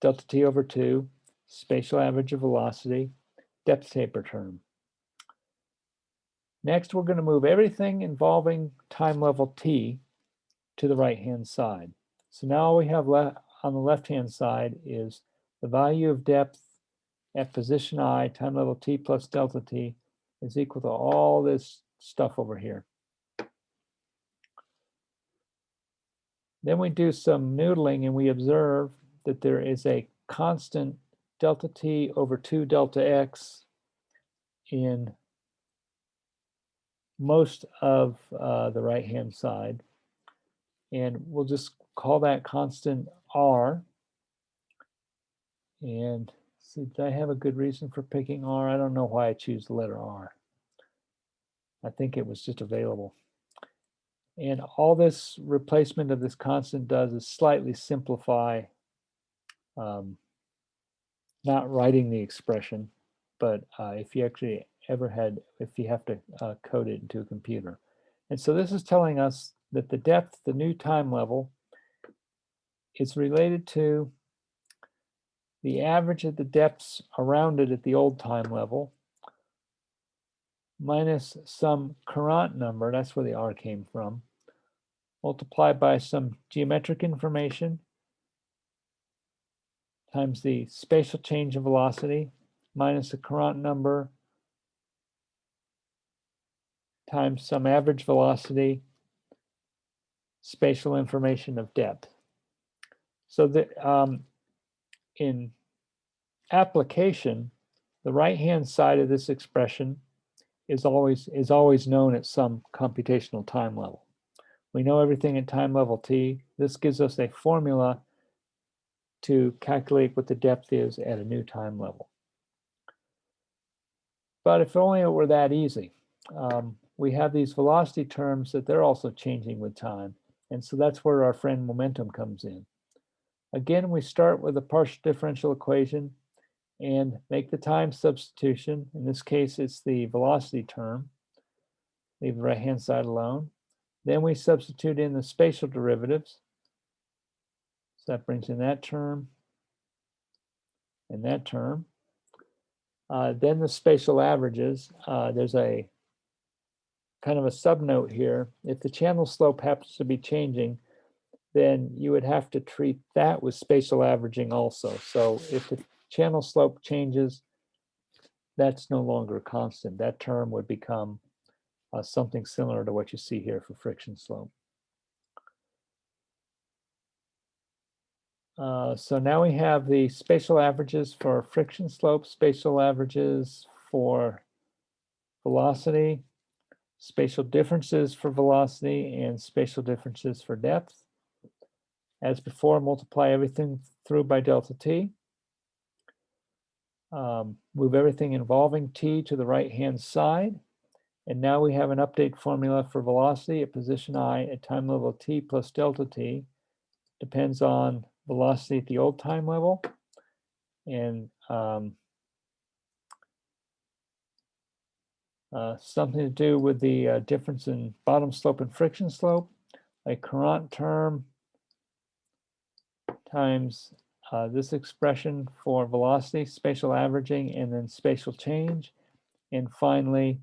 delta t over 2, spatial average of velocity, depth taper term. Next, we're going to move everything involving time level t to the right-hand side. So now all we have left on the left-hand side is the value of depth at position I, time level t plus delta t, is equal to all this stuff over here. Then we do some noodling and we observe that there is a constant delta t over 2 delta x in most of the right-hand side. And we'll just call that constant r. And see, did I have a good reason for picking r? I don't know why I choose the letter r. I think it was just available. And all this replacement of this constant does is slightly simplify not writing the expression, but if you actually if you have to code it into a computer. And so this is telling us that the depth, the new time level, is related to the average of the depths around it at the old time level minus some Courant number, that's where the r came from, multiplied by some geometric information times the spatial change in velocity minus a Courant number times some average velocity, spatial information of depth. So that in application, the right-hand side of this expression is always known at some computational time level. We know everything at time level t. This gives us a formula to calculate what the depth is at a new time level. But if only it were that easy. We have these velocity terms that they're also changing with time. And so that's where our friend momentum comes in. Again, we start with a partial differential equation and make the time substitution. In this case, it's the velocity term. Leave the right-hand side alone. Then we substitute in the spatial derivatives. So that brings in that term and that term. Then the spatial averages. There's a kind of a subnote here. If the channel slope happens to be changing, then you would have to treat that with spatial averaging also. So if the channel slope changes, that's no longer a constant. That term would become something similar to what you see here for friction slope. So now we have the spatial averages for friction slope, spatial averages for velocity, spatial differences for velocity, and spatial differences for depth. As before, multiply everything through by delta t. Move everything involving t to the right-hand side. And now we have an update formula for velocity at position I at time level t plus delta t. Depends on velocity at the old time level. And something to do with the difference in bottom slope and friction slope. A Courant term times this expression for velocity, spatial averaging, and then spatial change. And finally,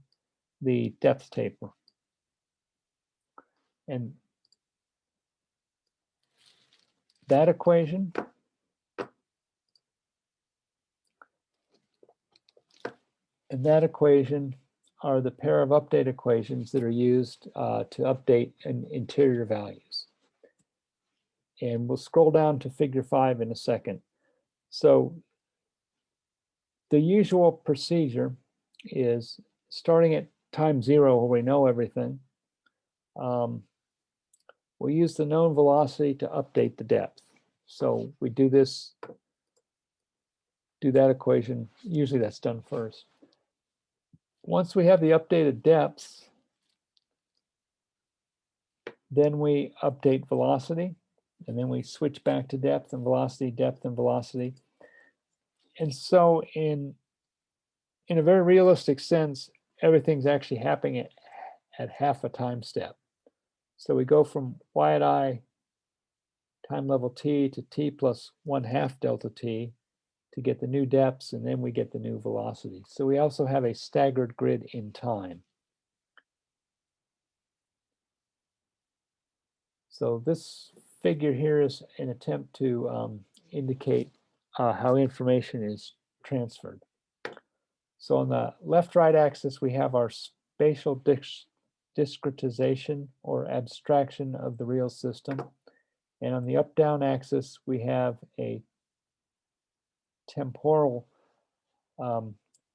the depth taper. And that equation are the pair of update equations that are used to update interior values. And we'll scroll down to figure 5 in a second. So the usual procedure is starting at time 0 where we know everything. We use the known velocity to update the depth. So we do that equation. Usually that's done first. Once we have the updated depths, Then we update velocity, and then we switch back to depth and velocity, depth and velocity. And so in a very realistic sense, everything's actually happening at half a time step. So we go from y at I time level t to t plus 1/2 delta t to get the new depths, and then we get the new velocity. So we also have a staggered grid in time. So this figure here is an attempt to indicate how information is transferred. So on the left-right axis, we have our spatial discretization or abstraction of the real system. And on the up-down axis, we have a temporal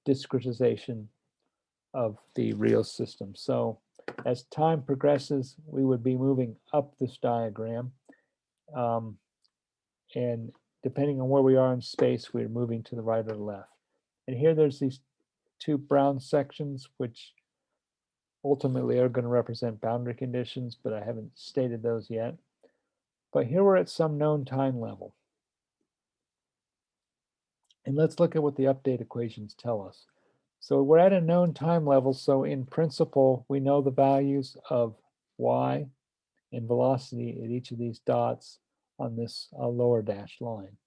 discretization of the real system. So as time progresses, we would be moving up this diagram. And depending on where we are in space, we're moving to the right or the left. And here there's these two brown sections, which ultimately are going to represent boundary conditions, but I haven't stated those yet. But here we're at some known time level. And let's look at what the update equations tell us. So we're at a known time level, so in principle, we know the values of y and velocity at each of these dots on this lower dashed line.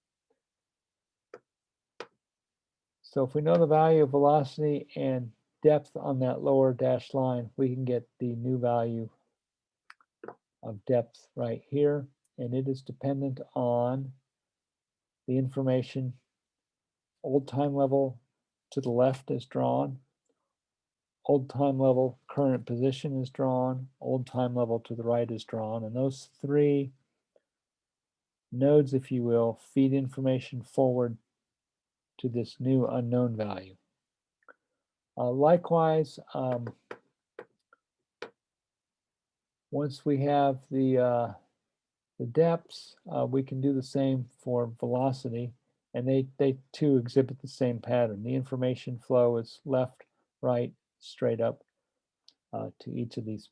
So if we know the value of velocity and depth on that lower dashed line, we can get the new value of depth right here, and it is dependent on the information. Old time level to the left is drawn, old time level current position is drawn, old time level to the right is drawn, and those three nodes, if you will, feed information forward to this new unknown value. Likewise, once we have the depths, we can do the same for velocity, and they too exhibit the same pattern. The information flow is left, right, straight up to each of these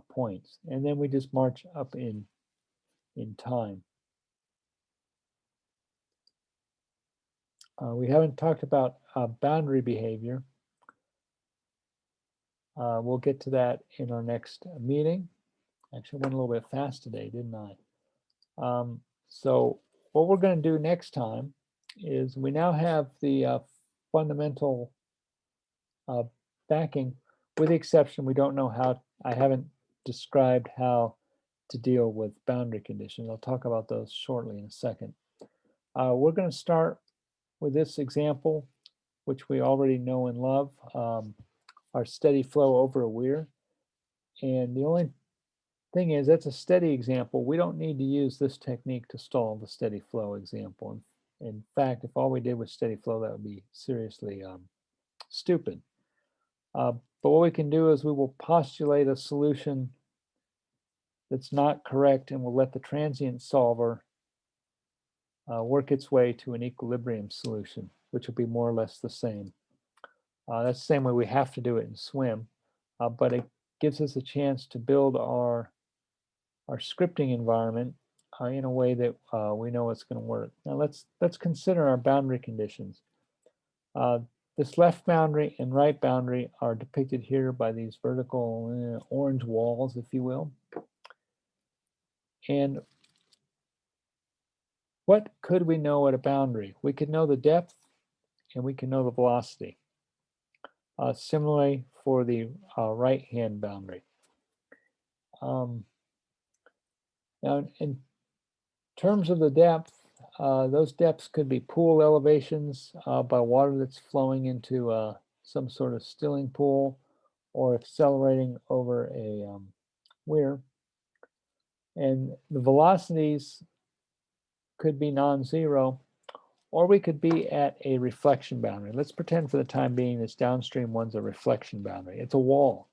points, and then we just march up in time. We haven't talked about boundary behavior. We'll get to that in our next meeting. Actually, I went a little bit fast today, didn't I? So what we're going to do next time is we now have the fundamental backing, with the exception we don't know how, I haven't described how to deal with boundary conditions. I'll talk about those shortly in a second. We're going to start with this example, which we already know and love, our steady flow over a weir. And the only thing is, that's a steady example. We don't need to use this technique to solve the steady flow example. In fact, if all we did was steady flow, that would be seriously stupid. But what we can do is we will postulate a solution that's not correct, and we'll let the transient solver work its way to an equilibrium solution, which will be more or less the same. That's the same way we have to do it in swim, but it gives us a chance to build our scripting environment in a way that we know it's going to work. Now let's consider our boundary conditions. This left boundary and right boundary are depicted here by these vertical orange walls, if you will. And what could we know at a boundary? We could know the depth and we can know the velocity. Similarly for the right-hand boundary. Now, in terms of the depth, those depths could be pool elevations by water that's flowing into some sort of stilling pool or accelerating over a weir. And the velocities could be non-zero, or we could be at a reflection boundary. Let's pretend for the time being this downstream one's a reflection boundary. It's a wall.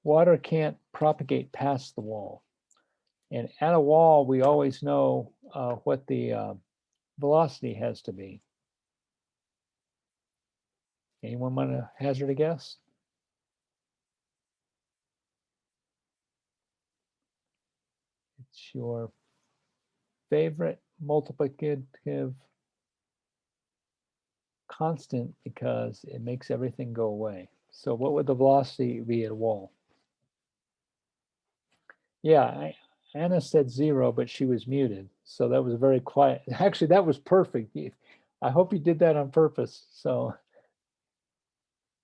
Water can't propagate past the wall. And at a wall, we always know what the velocity has to be. Anyone want to hazard a guess? your favorite multiplicative constant because it makes everything go away. So what would the velocity be at a wall? Yeah, Anna said 0, but she was muted. So that was very quiet. Actually, that was perfect. I hope you did that on purpose. So,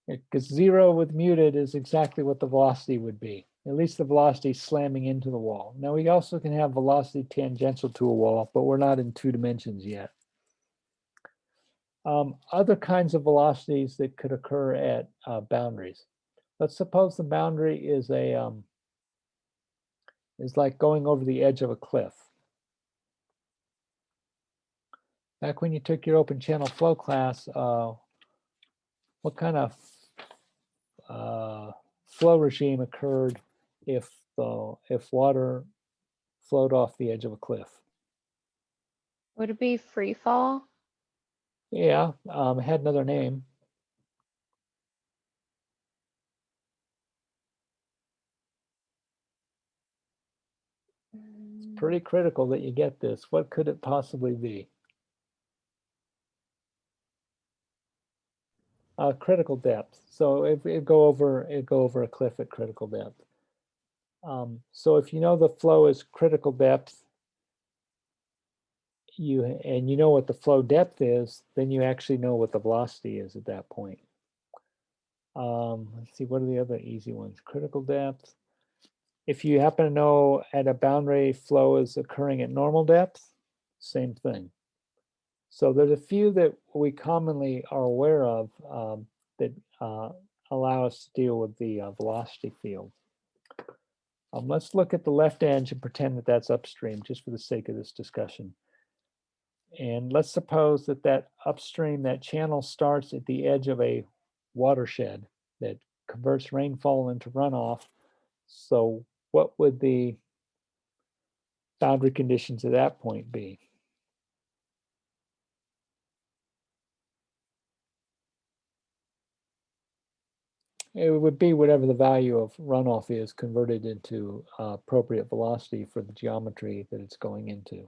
because 0 with muted is exactly what the velocity would be. At least the velocity slamming into the wall. Now we also can have velocity tangential to a wall, but we're not in 2 dimensions yet. Other kinds of velocities that could occur at boundaries. Let's suppose the boundary is like going over the edge of a cliff. Back when you took your open channel flow class, what kind of flow regime occurred if water flowed off the edge of a cliff? Would it be free fall? Yeah, it had another name. It's pretty critical that you get this. What could it possibly be? Critical depth. So it go over a cliff at critical depth. So if you know the flow is critical depth, and you know what the flow depth is, then you actually know what the velocity is at that point. Let's see, what are the other easy ones? Critical depth. If you happen to know at a boundary flow is occurring at normal depth, same thing. So there's a few that we commonly are aware of that allow us to deal with the velocity field. Let's look at the left edge and pretend that that's upstream, just for the sake of this discussion. And let's suppose that upstream, that channel starts at the edge of a watershed that converts rainfall into runoff. So what would the boundary conditions at that point be? It would be whatever the value of runoff is converted into appropriate velocity for the geometry that it's going into.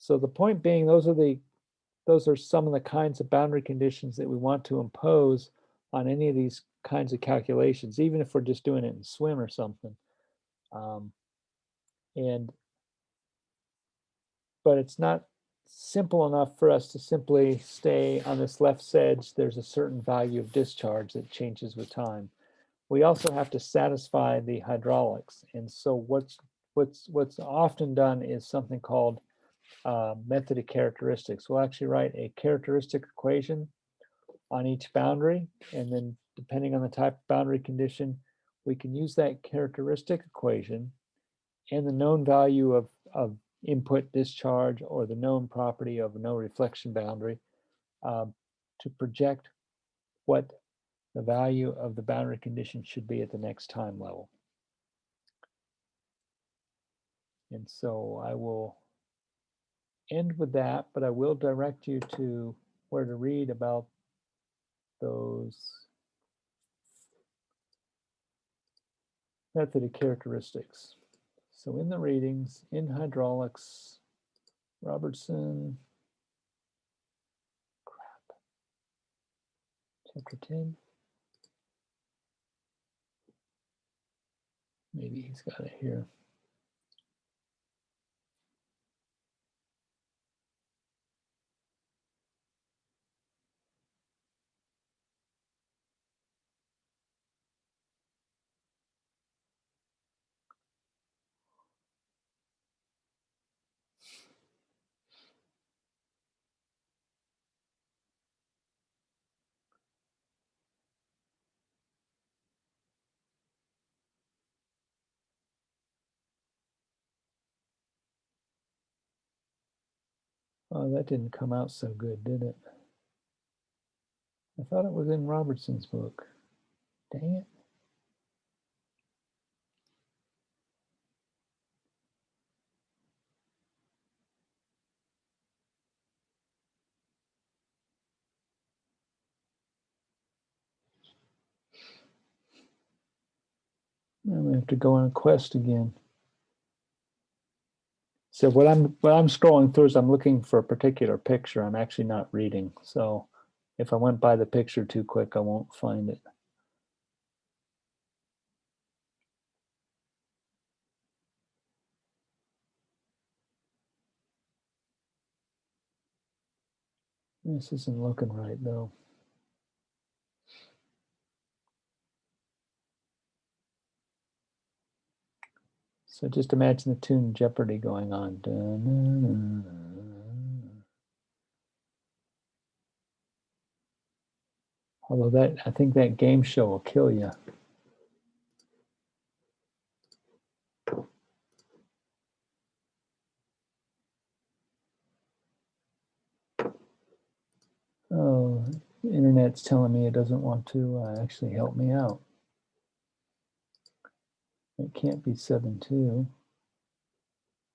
So the point being, those are some of the kinds of boundary conditions that we want to impose on any of these kinds of calculations, even if we're just doing it in swim or something. But it's not simple enough for us to simply stay on this left edge. There's a certain value of discharge that changes with time. We also have to satisfy the hydraulics. And so what's often done is something called method of characteristics. We'll actually write a characteristic equation on each boundary, and then depending on the type of boundary condition, we can use that characteristic equation and the known value of input discharge or the known property of no reflection boundary to project what the value of the boundary condition should be at the next time level. And so I will end with that, but I will direct you to where to read about those method of characteristics. So in the readings, in hydraulics, Robertson, chapter 10. Maybe he's got it here. Oh, that didn't come out so good, did it? I thought it was in Robertson's book. Dang it. I'm gonna have to go on a quest again. So what I'm scrolling through is I'm looking for a particular picture. I'm actually not reading. So if I went by the picture too quick, I won't find it. This isn't looking right though. So just imagine the tune Jeopardy going on. Although that, I think that game show will kill you. Oh, the internet's telling me it doesn't want to actually help me out. It can't be 7.2.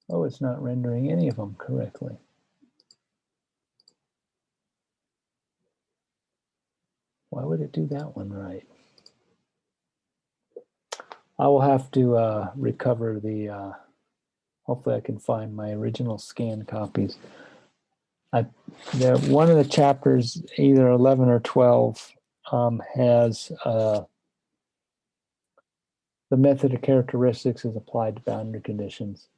Oh, it's not rendering any of them correctly. Why would it do that one right? I will have to recover the, hopefully I can find my original scanned copies. One of the chapters, either 11 or 12, has the method of characteristics is applied to boundary conditions.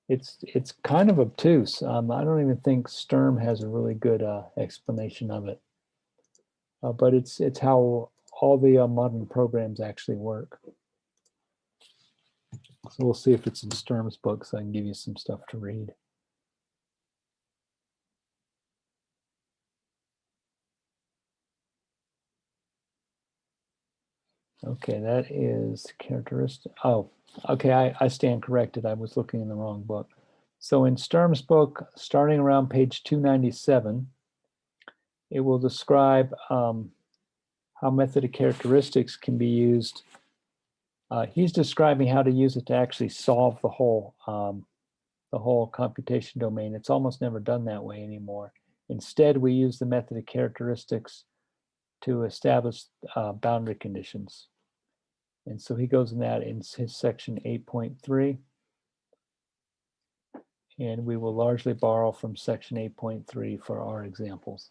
It's kind of obtuse. I don't even think Sturm has a really good explanation of it. But it's how all the modern programs actually work. So we'll see if it's in Sturm's book, so I can give you some stuff to read. Okay, that is characteristic. Oh, okay, I stand corrected. I was looking in the wrong book. So in Sturm's book, starting around page 297, it will describe how method of characteristics can be used. He's describing how to use it to actually solve the whole computation domain. It's almost never done that way anymore. Instead, we use the method of characteristics to establish boundary conditions. And so he goes in that in his section 8.3. And we will largely borrow from section 8.3 for our examples.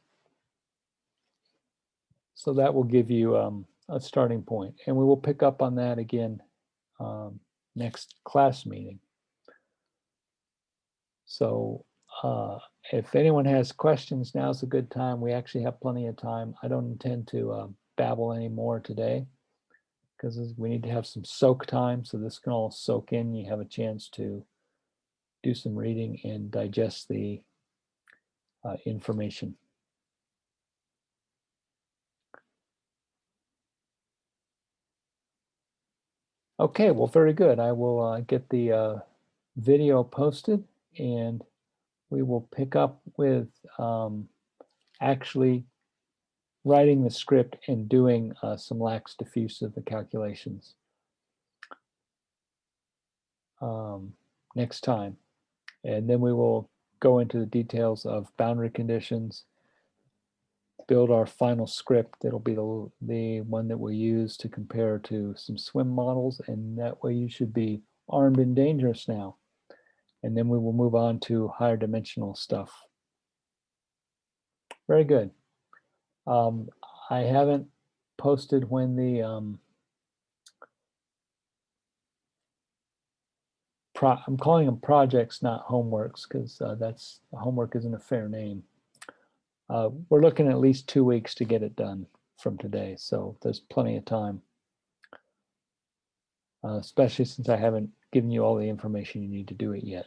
So that will give you a starting point. And we will pick up on that again next class meeting. So if anyone has questions, now's a good time. We actually have plenty of time. I don't intend to babble anymore today because we need to have some soak time. So this can all soak in. You have a chance to do some reading and digest the information. Okay, well, very good. I will get the video posted and we will pick up with actually writing the script and doing some lax diffuse of the calculations next time. And then we will go into the details of boundary conditions, build our final script. It'll be the one that we'll use to compare to some swim models, and that way you should be armed and dangerous now. And then we will move on to higher dimensional stuff. Very good. I haven't posted when the I'm calling them projects, not homeworks, because that's homework isn't a fair name. We're looking at least 2 weeks to get it done from today, so there's plenty of time. Especially since I haven't given you all the information you need to do it yet.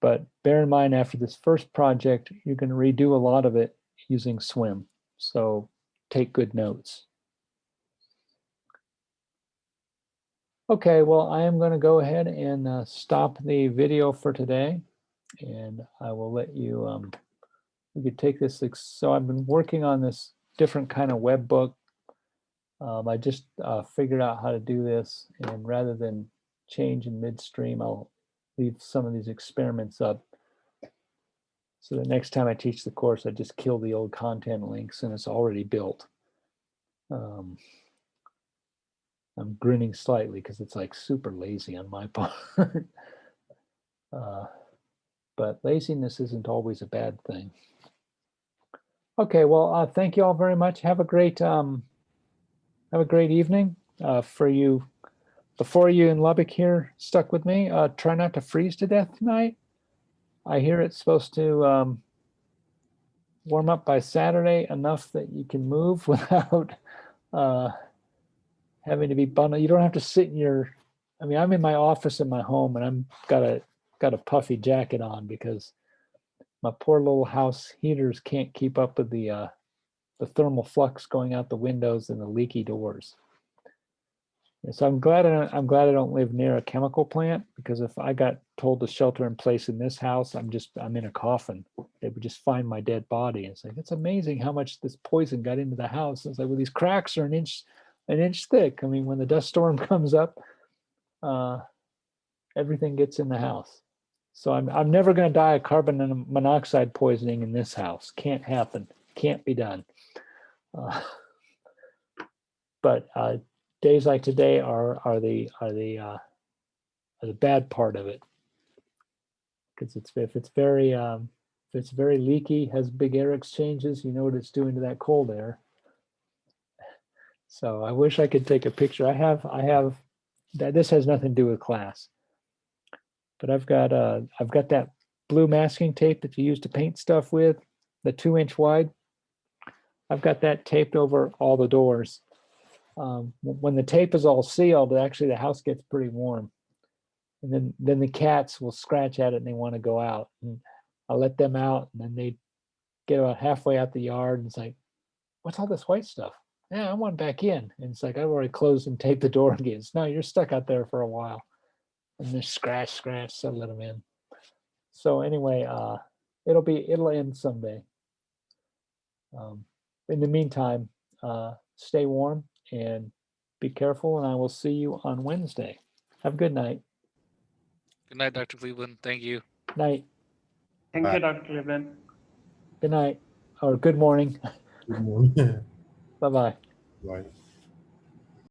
But bear in mind, after this first project, you're going to redo a lot of it using Swim. So take good notes. Okay, well, I am going to go ahead and stop the video for today. And I will let you, we could take this. So I've been working on this different kind of web book. I just figured out how to do this. And rather than change in midstream, I'll leave some of these experiments up. So the next time I teach the course, I just kill the old content links and it's already built. I'm grinning slightly because it's like super lazy on my part. but laziness isn't always a bad thing. Okay, well, thank you all very much. Have a great evening. For you, the four of you in Lubbock here stuck with me. Try not to freeze to death tonight. I hear it's supposed to warm up by Saturday enough that you can move without having to be bundled. You don't have to sit in your. I mean, I'm in my office in my home, and I'm got a puffy jacket on because my poor little house heaters can't keep up with the thermal flux going out the windows and the leaky doors. And so I'm glad I don't live near a chemical plant, because if I got told to shelter in place in this house, I'm in a coffin. They would just find my dead body. It's like, it's amazing how much this poison got into the house. It's like, well, these cracks are an inch thick. I mean, when the dust storm comes up, everything gets in the house. So I'm never going to die of carbon monoxide poisoning in this house. Can't happen. Can't be done. But days like today are the bad part of it, because if it's very leaky, has big air exchanges, you know what it's doing to that cold air. So I wish I could take a picture. I have that. This has nothing to do with class, but I've got that blue masking tape that you use to paint stuff with, the 2-inch wide. I've got that taped over all the doors. When the tape is all sealed, actually the house gets pretty warm, and then the cats will scratch at it and they want to go out, and I'll let them out, and then they get about halfway out the yard, and it's like, what's all this white stuff? Yeah, I want back in. And it's like, I've already closed and taped the door again. It's, no, you're stuck out there for a while. And they scratch, so let them in. So anyway, it'll end someday. In the meantime, stay warm and be careful, and I will see you on Wednesday. Have a good night. Good night, Dr. Cleveland. Thank you. Night. Thank Bye. you, Dr. Cleveland. Good night, or good morning. Good morning. Bye-bye. Bye.